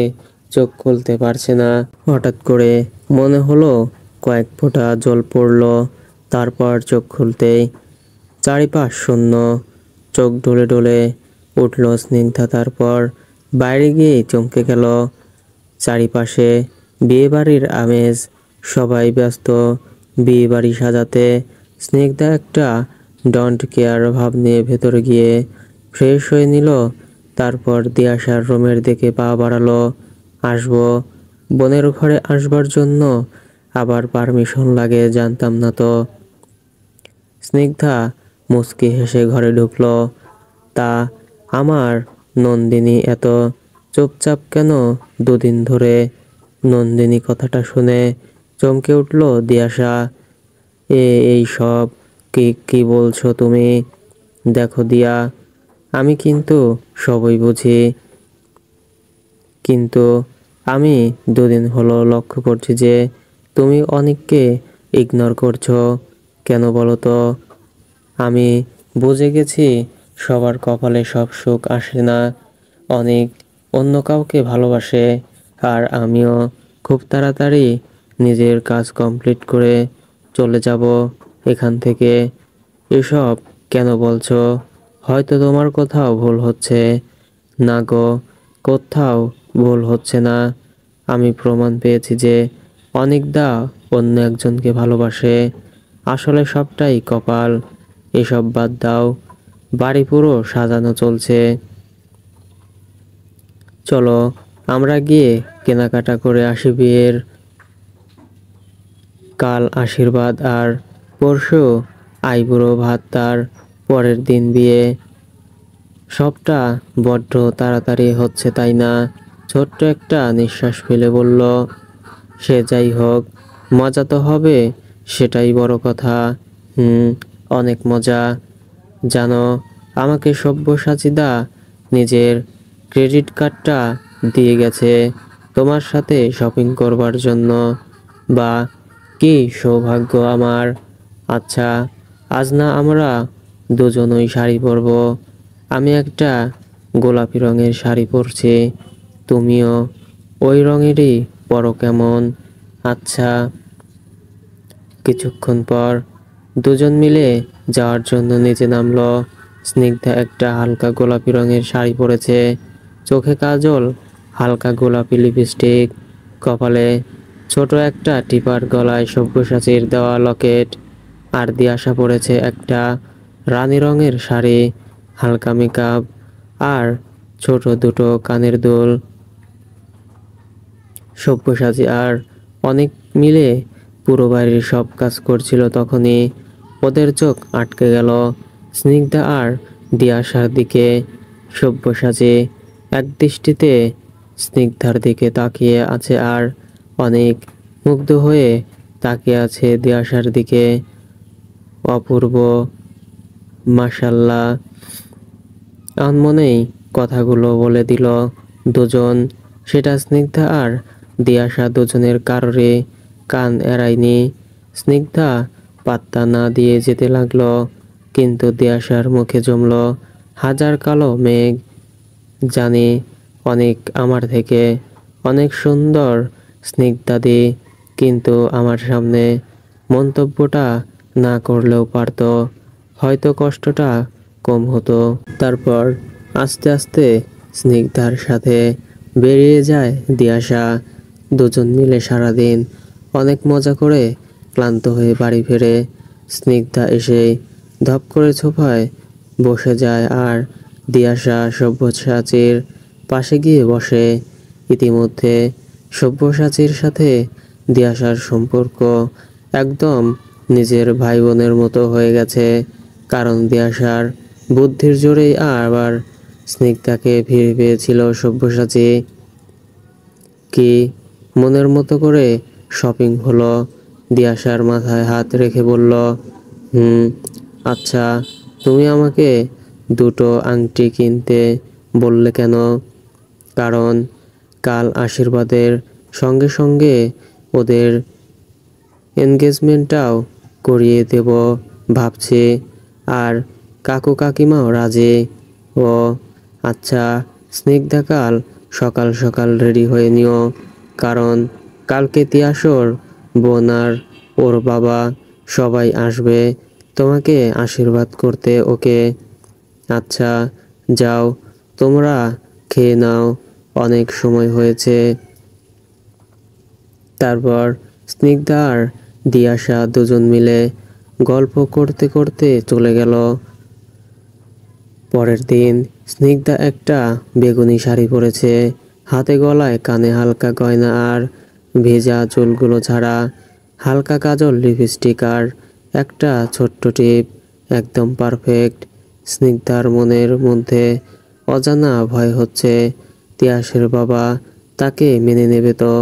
চোখ খুলতে পারছে না। হঠাৎ করে মনে হলো কয়েক ফোঁটা জল পড়ল, তারপর চোখ খুলতেই চারিপাশ শূন্য। চোখ ডলে ডলে উঠল স্নিগ্ধা, তারপর বাইরে গিয়ে চমকে গেল। চারিপাশে বিয়েবাড়ির আমেজ, সবাই ব্যস্ত বিয়েবাড়ি সাজাতে। স্নিগ্ধা একটা ডোন্ট কেয়ার ভাব নিয়ে ভেতরে গিয়ে ফ্রেশ হয়ে নিল, তারপর দিয়াশার রুমের দিকে পা বাড়ালো। আসবো? বোনের ঘরে আসবার জন্য আবার পারমিশন লাগে, জানতাম না তো। স্নিগ্ধা মুচকি হেসে ঘরে ঢুকলো। তা আমার নন্দিনী এত চুপচাপ কেন দুদিন ধরে? নন্দিনী কথাটা শুনে চমকে উঠল দিয়াশা। এই সব কি কি বলছো তুমি? দেখো দিয়া, আমি কিন্তু সবই বুঝি, কিন্তু আমি দুদিন হলো লক্ষ্য করছি যে তুমি অনেককে ইগনোর করছো। কেন বলো তো? আমি বুঝে গেছি সবার কপালে সব সুখ আসে না, অনেক অন্য কাউকে ভালোবাসে। আর আমিও খুব তাড়াতাড়ি নিজের কাজ কমপ্লিট করে চলে যাব এখান থেকে। এসব কেন বলছো? হয়তো তোমার কোথাও ভুল হচ্ছে। না গো, কোথাও ভুল হচ্ছে না। আমি প্রমাণ পেয়েছি যে অনেকদা অন্য একজনকে ভালোবাসে। আসলে সবটাই কপাল। এসব বাদ দাও, বাড়ি পুরো সাজানো চলছে, চলো আমরা গিয়ে কেনাকাটা করে আসি। বিয়ের কাল আশীর্বাদ আর পরশু আইবুড়ো ভাত, তার পরের দিন বিয়ে। সবটা বড্ড তাড়াতাড়ি হচ্ছে, তাই না? ছোট্ট একটা নিঃশ্বাস ফেলে বলল। সে যাই হোক, মজা তো হবে, সেটাই বড় কথা। অনেক মজা। জানো, আমাকে সব্যসাচীদা নিজের ক্রেডিট কার্ডটা দিয়ে গেছে তোমার সাথে শপিং করবার জন্য। বা কি সৌভাগ্য আমার। আচ্ছা, আজ না আমরা দুজনই শাড়ি পরবো? আমি একটা গোলাপি রঙের শাড়ি পরছি, তুমিও ওই রঙেরই পরো কেমন? আচ্ছা। কিছুক্ষণ পর দুজন মিলে যাওয়ার জন্য নিচে নামলো। স্নিগ্ধা একটা হালকা গোলাপি রঙের শাড়ি পরেছে, চোখে কাজল, হালকা গোলাপি লিপস্টিক, কপালে ছোট একটা টিপার, গলায় সব্যসাচীর দেওয়া লকেট। আর দিয়াশা পরেছে একটা রানী রঙের শাড়ি, হালকা মেকআপ আর ছোট দুটো কানের দুল। সব্যসাচী আর অনেক মিলে পুরো বাড়ির সব কাজ করছিল। তখনই ওদের চোখ আটকে গেল স্নিগ্ধা আর দিয়াশার দিকে। সব্যসাচী এক দৃষ্টিতে স্নিগ্ধার দিকে তাকিয়ে আছে আর অনেক মুগ্ধ হয়ে তাকিয়ে আছে দিয়াশার দিকে। অপূর্ব, মাশাল্লাহ। আনমনেই কথাগুলো বলে দিল দুজন। সেটা স্নিগ্ধা আর দিয়াশা দুজনের কারোরই কান এড়ায়নি। স্নিগ্ধা পাত্তা না দিয়ে যেতে লাগলো, কিন্তু দিয়াশার মুখে জমল হাজার কালো মেঘ। জানি অনেক আমার থেকে অনেক সুন্দর স্নিগ্ধাদি, কিন্তু আমার সামনে মন্তব্যটা না করলেও পারতো, হয়তো কষ্টটা কম হতো। তারপর আস্তে আস্তে স্নিগ্ধার সাথে বেরিয়ে যায় দিয়াশা। দুজন মিলে সারাদিন অনেক মজা করে ক্লান্ত হয়ে বাড়ি ফেরে। স্নিগ্ধা এসে ধপ করে সোফায় বসে যায় আর দিয়াশা সব্যসাচীর পাশে গিয়ে বসে। ইতিমধ্যে সব্যসাচীর সাথে দিয়াশার সম্পর্ক একদম নিজের ভাই বোনের মতো হয়ে গেছে, কারণ দিয়াশার বুদ্ধির জোরেই আবার স্নিগ্ধাকে ফিরে পেয়েছিল সব্যসাচী। কি মনের মতো করে শপিং হলো? দিয়াশার মাথায় হাত রেখে বলল, আচ্ছা, তুমি আমাকে দুটো আংটি কিনতে বললে কেন? কারণ কাল আশীর্বাদের সঙ্গে সঙ্গে ওদের এনগেজমেন্টটাও করিয়ে দেব ভাবছি, আর কাকু কাকিমাও রাজি। ও আচ্ছা। স্নিগ্ধা, কাল সকাল সকাল রেডি হয়ে নিও, কারণ কালকে তিয়াশোর বোন আর ওর বাবা সবাই আসবে তোমাকে আশীর্বাদ করতে। ওকে? আচ্ছা, যাও, তোমরা খেয়ে নাও, অনেক সময় হয়েছে। তারপর স্নিগ্ধা আর দিয়াশা দুজন মিলে গল্প করতে করতে চলে গেল। পরের দিন স্নিগ্ধা একটা বেগুনি শাড়ি পরেছে, হাতে গলায় কানে হালকা গয়না আর ভেজা চুলগুলো ছাড়া হালকা কাজল, লিপস্টিক আর একটা ছোট্ট টিপ, একদম পারফেক্ট। স্নিগ্ধার মনের মধ্যে অজানা ভয় হচ্ছে, তিয়াসের বাবা তাকে মেনে নেবে তো?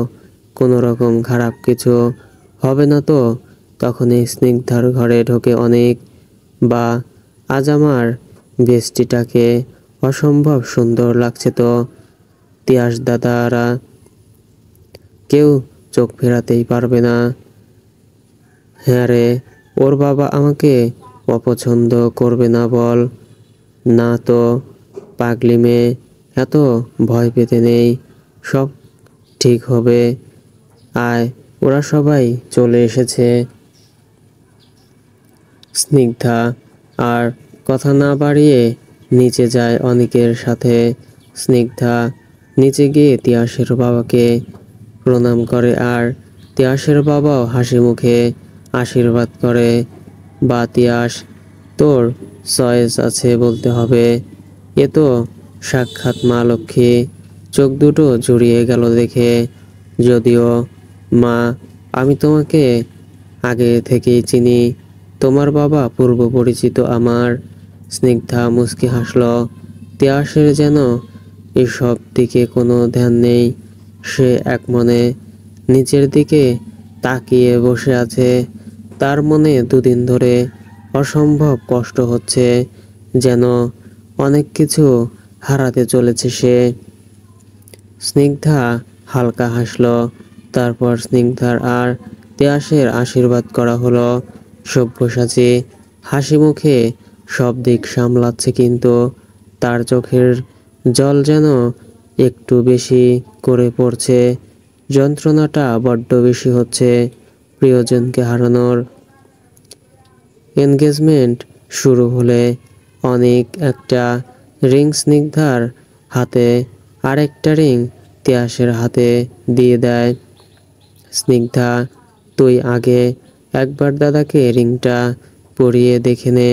কোনো রকম খারাপ কিছু হবে না তো? তখনই স্নিগ্ধার ঘরে ঢোকে অনেক। বা আজ আমার বেস্টিটাকে অসম্ভব সুন্দর লাগছে তো। তিয়াস দাদারা কেউ চোখ ফেরাতেই পারবে না। হ্যাঁ রে, ওর বাবা আমাকে অপছন্দ করবে না বল? না তো পাগলি মেয়ে, এত ভয় পেতে নেই, সব ঠিক হবে। আয়, ওরা সবাই চলে এসেছে। স্নিগ্ধা আর কথা না বাড়িয়ে নিচে যায় অনিকের সাথে। স্নিগ্ধা নিচে গিয়ে তিয়াসের বাবাকে প্রণাম করে আর তিয়াসের বাবাও হাসি মুখে আশীর্বাদ করে। বা তিয়াস, তোর চয়েস আছে বলতে হবে। এ তো সাক্ষাৎ মা লক্ষ্মী। চোখ দুটো জুড়িয়ে গেল দেখে। যদিও মা, আমি তোমাকে আগে থেকেই চিনি, তোমার বাবা পূর্ব পরিচিত আমার। স্নিগ্ধা মুচকি হাসল। তিয়াসের যেন এসব দিকে কোনো ধ্যান নেই। সে একমনে নিচের দিকে তাকিয়ে বসে আছে। তার মনে দুদিন ধরে অসম্ভব কষ্ট হচ্ছে, যেন অনেক কিছু হারাতে চলেছে সে। স্নিগ্ধা হালকা হাসল। তারপর স্নিগ্ধার আর তিয়াসের আশীর্বাদ করা হলো। সব্যসাচী হাসি মুখে সব দিক সামলাচ্ছে, কিন্তু তার চোখের জল যেন একটু বেশি করে পড়ছে। যন্ত্রণাটা বড্ড বেশি হচ্ছে প্রিয়জনকে হারানোর। এনগেজমেন্ট শুরু হলে অনেক একটা রিং স্নিগ্ধার হাতে, আরেকটা রিং তিয়াসের হাতে দিয়ে দেয়। স্নিগ্ধা, তুই আগে একবার দাদাকে রিংটা পরিয়ে দেখে নে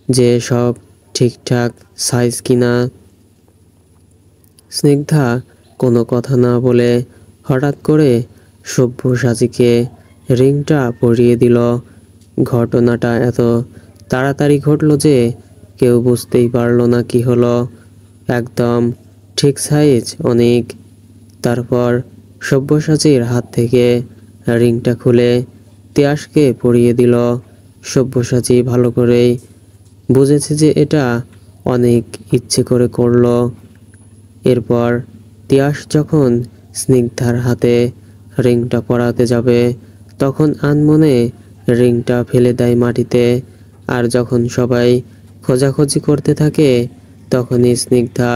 যে সব ঠিকঠাক সাইজ কিনা। স্নিগ্ধা কোনো কথা না বলে হঠাৎ করে সব্যসাচীকে রিংটা পরিয়ে দিল। ঘটনাটা এত তাড়াতাড়ি ঘটল যে কেউ বুঝতেই পারল না কি হলো। একদম ঠিক সাইজ অনেক। তারপর সব্যসাচীর হাত থেকে রিংটা খুলে তিয়াসকে পরিয়ে দিল। সব্যসাচী ভালো করেই বুঝেছে যে এটা অনেক ইচ্ছে করে করলো। এরপর তিয়াস যখন স্নিগ্ধার হাতে রিংটা পরাতে যাবে তখন আনমনে রিংটা ফেলে দেয় মাটিতে। আর যখন সবাই খোঁজাখুঁজি করতে থাকে তখনই স্নিগ্ধা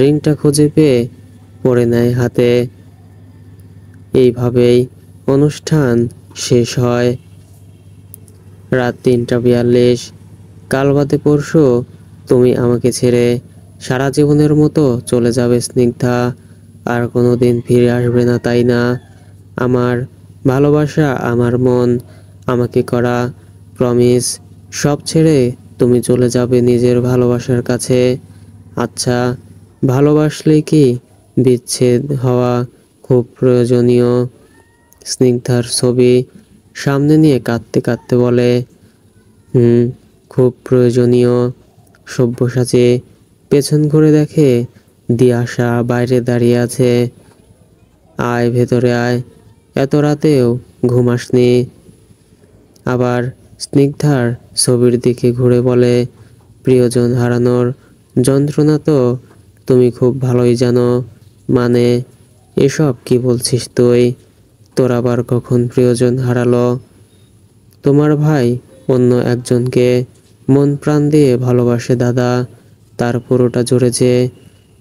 রিংটা খুঁজে পেয়ে পরে নেয় হাতে। এইভাবেই অনুষ্ঠান শেষ হয়। রাত 3:42। কাল বাদে পরশু তুমি আমাকে ছেড়ে সারা জীবনের মতো চলে যাবে স্নিগ্ধা। আর কোনোদিন ফিরে আসবে না, তাই না? আমার ভালোবাসা, আমার মন, আমাকে করা প্রমিস সব ছেড়ে তুমি চলে যাবে নিজের ভালোবাসার কাছে। আচ্ছা, ভালোবাসলে কি বিচ্ছেদ হওয়া খুব প্রয়োজনীয়? স্নিগ্ধার ছবি সামনে নিয়ে কাঁদতে কাঁদতে বলে, খুব প্রয়োজনীয়। সব্যসাচী পেছন ঘুরে দেখে দিয়াশা বাইরে দাঁড়িয়ে আছে। আয়, ভেতরে আয়, এত রাতেও ঘুম আসনি। আবার স্নিগ্ধার ছবির দিকে ঘুরে বলে, প্রিয়জন হারানোর যন্ত্রণা তো তুমি খুব ভালোই জানো। মানে, এসব কি বলছিস তুই? তোর আবার কখন প্রিয়জন হারালো? তোমার ভাই অন্য একজনকে মন প্রাণ দিয়ে ভালোবাসে দাদা। তার পুরোটা জুড়েছে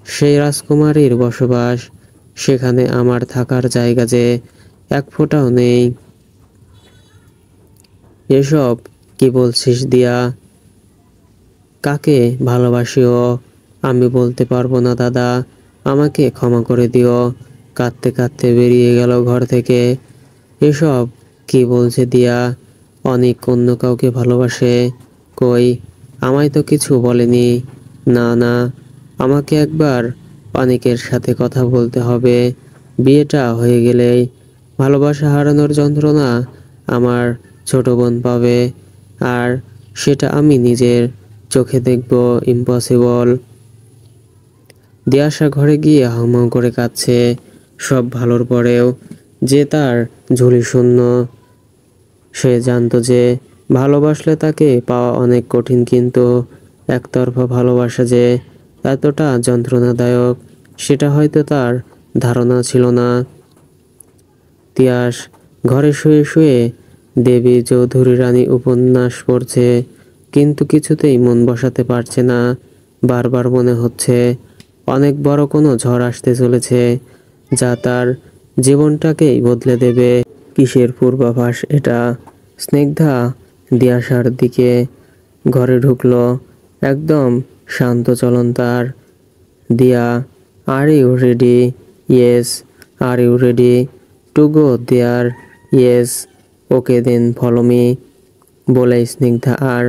সেই রাজকুমারীর বসবাস। সেখানে আমার থাকার জায়গা যে এক ফোঁটাও নেই। এসব কি বলছিস দিয়া? কাকে ভালোবাসিও আমি বলতে পারবো না দাদা, আমাকে ক্ষমা করে দিও। কাঁদতে কাঁদতে বেরিয়ে গেল ঘর থেকে। এসব কি বলছে দিয়া? অনেক অন্য কাউকে ভালোবাসে? কই, আমায় তো কিছু বলেনি। না না, আমাকে একবার অনেকের সাথে কথা বলতে হবে। বিয়েটা হয়ে গেলেই ভালোবাসা হারানোর যন্ত্রণা আমার ছোট বোন পাবে, আর সেটা আমি নিজের চোখে দেখব। ইম্পসিবল। দিয়াশা ঘরে গিয়ে হাউমাউ করে কাঁদছে। সব ভালোর পরেও যে তার ঝুলি শূন্য। সে জানতো যে ভালোবাসলে তাকে পাওয়া অনেক কঠিন, কিন্তু একতরফা ভালোবাসা যে এতটা যন্ত্রণাদায়ক সেটা হয়তো তার ধারণা ছিল না। তিয়াস ঘরে শুয়ে শুয়ে দেবী চৌধুরী রানী উপন্যাস পড়ছে, কিন্তু কিছুতেই মন বসাতে পারছে না। বারবার মনে হচ্ছে অনেক বড় কোনো ঝড় আসতে চলেছে, যা তার জীবনটাকেই বদলে দেবে। কিসের পূর্বাভাস এটা? স্নিগ্ধা দিয়াশার দিকে ঘরে ঢুকলো, একদম শান্ত চলন তার। Diya, are you ready? Yes. Are you ready to go there? Yes. Okay then follow me, বলে স্নিগ্ধা আর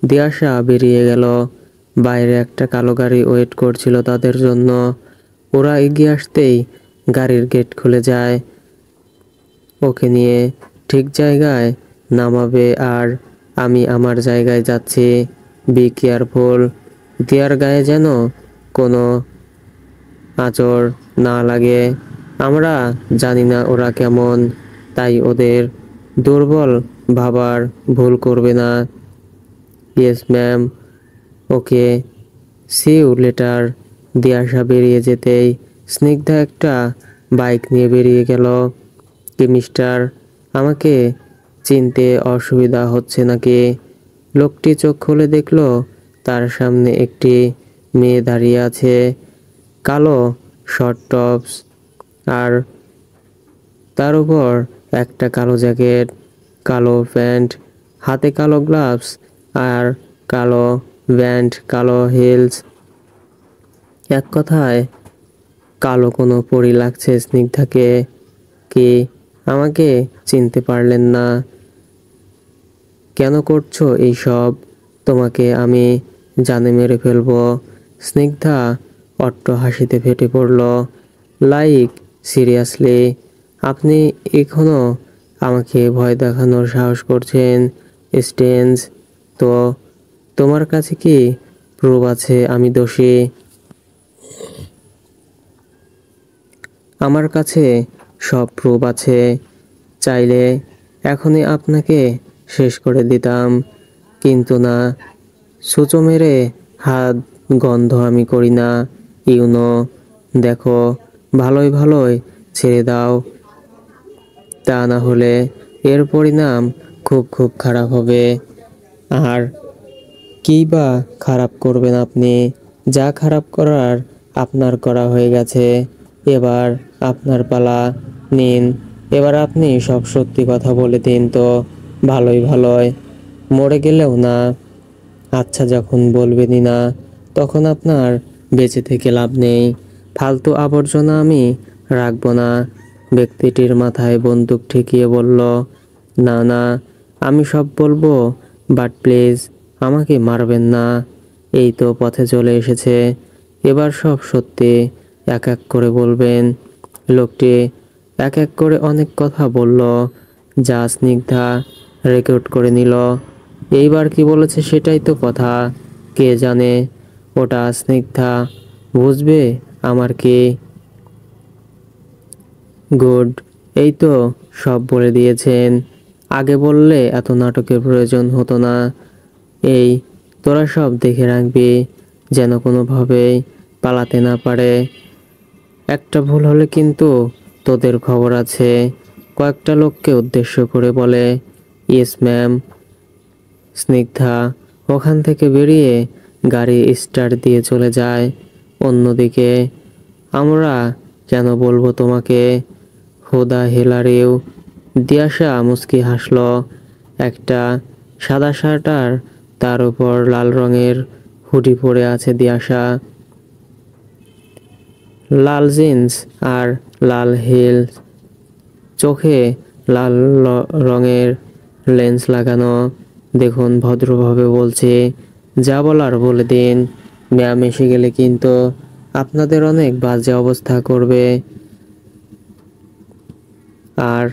দিয়াশা বেরিয়ে গেল। বাইরে একটা কালো গাড়ি ওয়েট করছিল তাদের জন্য। ওরা এগিয়ে আসতেই গাড়ির গেট খুলে যায়। ওকে নিয়ে ঠিক জায়গায় নামাবে, আর আমি আমার জায়গায় যাচ্ছি। Be careful. দিয়ার গায়ে যেন কোনো আঁচড় না লাগে। আমরা জানি না ওরা কেমন, তাই ওদের দুর্বল ভাবার ভুল করবে না। Yes ma'am. Okay, see you later. Diyasha বেরিয়ে যেতেই স্নিগ্ধা একটা বাইক নিয়ে বেরিয়ে গেল। কি মিস্টার, আমাকে চিনতে অসুবিধা হচ্ছে নাকি? লোকটি চোখ খুলে দেখল তার সামনে একটি মেয়ে দাঁড়িয়ে আছে। কালো শর্ট টপস আর তার উপর একটা কালো জ্যাকেট, কালো প্যান্ট, হাতে কালো গ্লাভস আর কালো ব্যান্ড, কালো হিলস। এক কথায় কালো কোনো পরী লাগছে স্নিগ্ধাকে। কি আমাকে চিনতে পারলেন না? কেন করছো এইসব? তোমাকে আমি জানে মেরে ফেলবো। স্নিগ্ধা অট্ট হাসিতে ফেটে পড়ল। Like seriously? আপনি এখনো আমাকে ভয় দেখানোর সাহস করছেন? স্টেঞ্জ। তো তোমার কাছে কি প্রুফ আছে আমি দোষী? আমার কাছে সব প্রুফ আছে। চাইলে এখনই আপনাকে শেষ করে দিতাম, কিন্তু না। সূচো মেরে হাত গন্ধ আমি করি না, ইউনো। দেখো, ভালোই ভালোই ছেড়ে দাও, তা না হলে এর পরিণাম খুব খুব খারাপ হবে। আর কী বা খারাপ করবেন আপনি? যা খারাপ করার আপনার করা হয়ে গেছে। এবার আপনার পালা, নিন। এবার আপনি সব সত্যি কথা বলে দিন তো, ভালোই ভালোই। মরে গেলেও না। আচ্ছা, যখন বলবেনই না, তখন আপনার বেঁচে থেকে লাভ নেই। ফালতু আবর্জনা আমি রাখবো না। ব্যক্তিটির মাথায় বন্দুক ঠেকিয়ে বলল, না না, আমি সব বলবো, বাট প্লিজ আমাকে মারবেন না। এই তো পথে চলে এসেছে, এবার সব সত্যি এক এক করে বলবেন। লোকটি এক এক করে অনেক কথা বলল, যা স্নিগ্ধা রেকর্ড করে নিল। এইবার কি বলেছে সেটাই তো কথা। কে জানে ওটা স্নিগ্ধা বুঝবে আমার কি? গুড, এই তো সব বলে দিয়েছেন। আগে বললে এত নাটকের প্রয়োজন হতো না। এই তোরা সব দেখে রাখবি, যেন কোনোভাবেই পালাতে না পারে। একটা ভুল হলে কিন্তু তোদের খবর আছে। কয়েকটা লোককে উদ্দেশ্য করে বলে, ইয়েস ম্যাম। স্নিগ্ধা ওখান থেকে বেরিয়ে গাড়ি স্টার্ট দিয়ে চলে যায়। অন্যদিকে, আমরা কেন বলবো তোমাকে? হুদা হেলারেও। দিয়াশা মুচকি হাসল। একটা সাদা শার্ট আর তার উপর লাল রঙের হুডি পরে আছে দিয়াশা। লাল জিন্স আর লাল হিলস, চোখে লাল রঙের লেন্স লাগানো। দেখুন, ভদ্রভাবে বলছি, যা বলার বলে দিন। ম্যাম এসে গেলে কিন্তু আপনাদের অনেক বাজে অবস্থা করবে। আর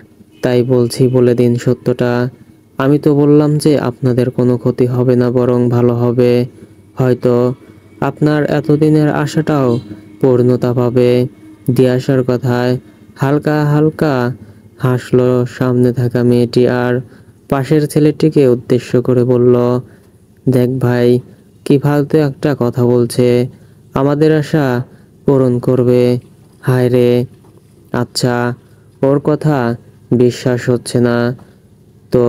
তাই বলছি, বলে দিন সত্যটা। আমি তো বললাম যে আপনাদের কোনো ক্ষতি হবে না, বরং ভালো হবে। হয়তো আপনার এতদিনের আশাটাও পূর্ণতা পাবে। দিয়াশার কথায় হালকা হালকা হাসলো সামনে থাকা মেয়েটি, আর পাশের ছেলেটিকে উদ্দেশ্য করে বলল, দেখ ভাই, কি ফালতু একটা কথা বলছে, আমাদের আশা পূরণ করবে। হায় রে। আচ্ছা, ওর কথা বিশ্বাস হচ্ছে না তো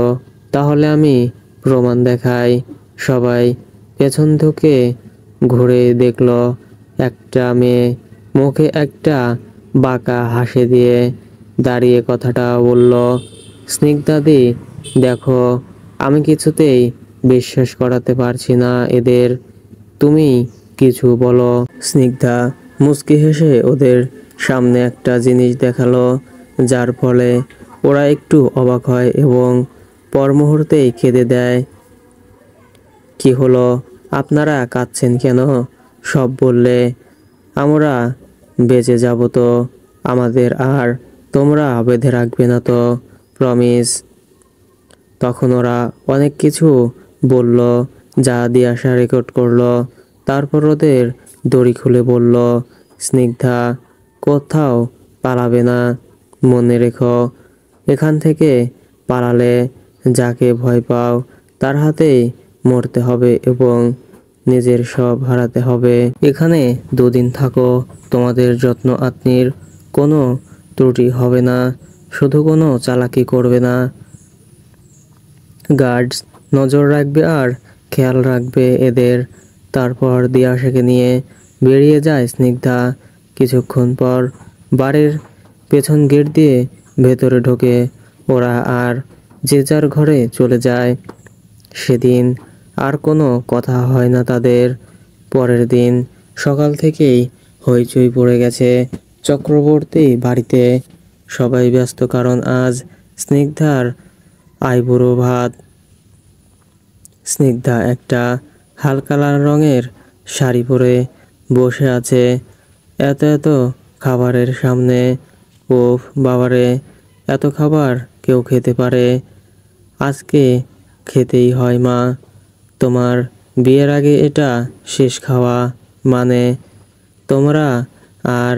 তাহলে আমি প্রমাণ দেখাই। সবাই পেছন থেকে ঘুরে দেখল একটা মেয়ে মুখে একটা বাঁকা হাসি দিয়ে দাঁড়িয়ে কথাটা বলল, স্নিগ্ধাদি, দেখো, আমি কিছুতেই বিশ্বাস করাতে পারছি না এদের। তুমি কিছু বলো। স্নিগ্ধা মুচকি হেসে ওদের সামনে একটা জিনিস দেখালো, যার ফলে ওরা একটু অবাক হয় এবং পর মুহূর্তেই কেঁদে দেয়। কি হলো? আপনারা কাঁদছেন কেন? সব বললে আমরা বেঁচে যাব তো। আমাদের আর তোমরা বেঁধে রাখবে না তো, প্রমিস? তখন ওরা অনেক কিছু বলল, যা দিয়াশা রেকর্ড করলো। তারপর ওদের দড়ি খুলে বলল, স্নিগ্ধা কোথাও পালাবে না। মনে রেখো, এখান থেকে পালালে যাকে ভয় পাও তার হাতেই মরতে হবে এবং নিজের সব হারাতে হবে। এখানে দুদিন থাকো, তোমাদের যত্ন আত্মীর কোনো ত্রুটি হবে না, শুধু কোনো চালাকি করবে না। গার্ডস নজর রাখবে আর খেয়াল রাখবে এদের। তারপর দিয়াশাকে নিয়ে বেরিয়ে যায় স্নিগ্ধা। কিছুক্ষণ পর বাড়ির পেছন গেট দিয়ে ভেতরে ঢোকে ওরা আর যে যার ঘরে চলে যায়। সেদিন আর কোনো কথা হয় না তাদের। পরের দিন সকাল থেকেই হইচই পড়ে গেছে চক্রবর্তী বাড়িতে। সবাই ব্যস্ত, কারণ আজ স্নিগ্ধার আইবুড়ো ভাত। স্নিগ্ধা একটা হালকা লাল রঙের শাড়ি পরে বসে আছে এত এত খাবারের সামনে। ওফ বাবারে, এত খাবার কেউ খেতে পারে? আজকে খেতেই হয় মা। তোমার বিয়ের আগে এটা শেষ খাওয়া, মানে তোমরা আর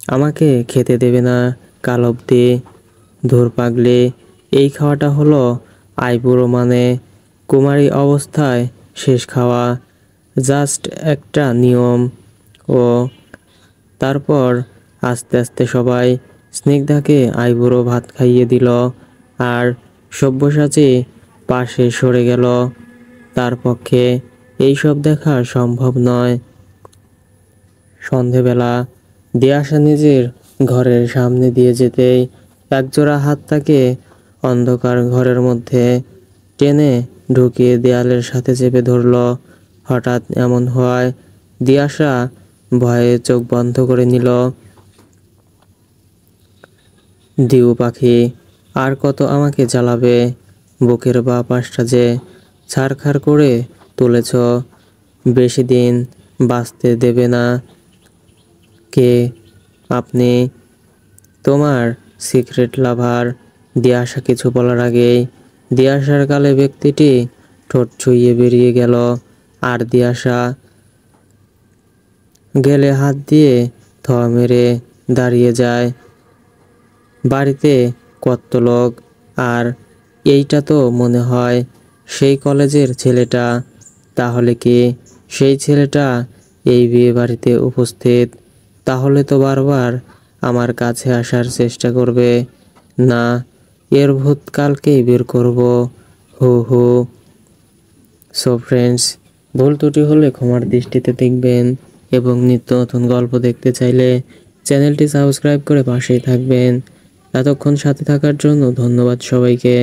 আমাকে খেতে দেবে না কাল অবধি। ধুর পাগলি, এই খাওয়াটা হলো আইবুড়ো মানে কুমারী অবস্থায় শেষ খাওয়া, জাস্ট একটা নিয়ম। ও তারপর আস্তে আস্তে সবাই স্নিগ্ধাকে আইবুড়ো ভাত খাইয়ে দিল, আর সব্যসাচী পাশে সরে গেল। তার পক্ষে এইসব দেখা সম্ভব নয়। সন্ধেবেলা দিয়াশা নিজের ঘরের সামনে দিয়ে যেতেই একজোড়া হাত তাকে অন্ধকার ঘরের মধ্যে টেনে ঢুকিয়ে দেয়ালের সাথে চেপে ধরল। হঠাৎ এমন হওয়ায় দিয়াশা ভয়ে চোখ বন্ধ করে নিল। দিউ পাখি, আর কত আমাকে জ্বালাবে? বুকের বা পাশটা যে ছারখার করে তুলেছ, বেশি দিন বাঁচতে দেবে না। কে আপনি? তোমার সিক্রেট লাভার। দিয়াশা কিছু বলার আগেই দিয়াশার গালে ব্যক্তিটি ঠোঁট ছুঁয়ে বেরিয়ে গেল, আর দিয়াশা গেলে হাত দিয়ে থ মেরে দাঁড়িয়ে যায়। বাড়িতে কত লোক, আর এইটা তো মনে হয় সেই কলেজের ছেলেটা। তাহলে কি সেই ছেলেটা এই বিয়ে বাড়িতে উপস্থিত? তাহলে তো বারবার আমার কাছে আসার চেষ্টা করবে। না, এর ভূত কালকেই বের করব। হু হু। সো ফ্রেন্ডস, ভুল ত্রুটি হলে ক্ষমার দৃষ্টিতে দেখবেন, এবং নিত্য নতুন গল্প দেখতে চাইলে চ্যানেলটি সাবস্ক্রাইব করে পাশেই থাকবেন। এতক্ষণ সাথে থাকার জন্য ধন্যবাদ সবাইকে।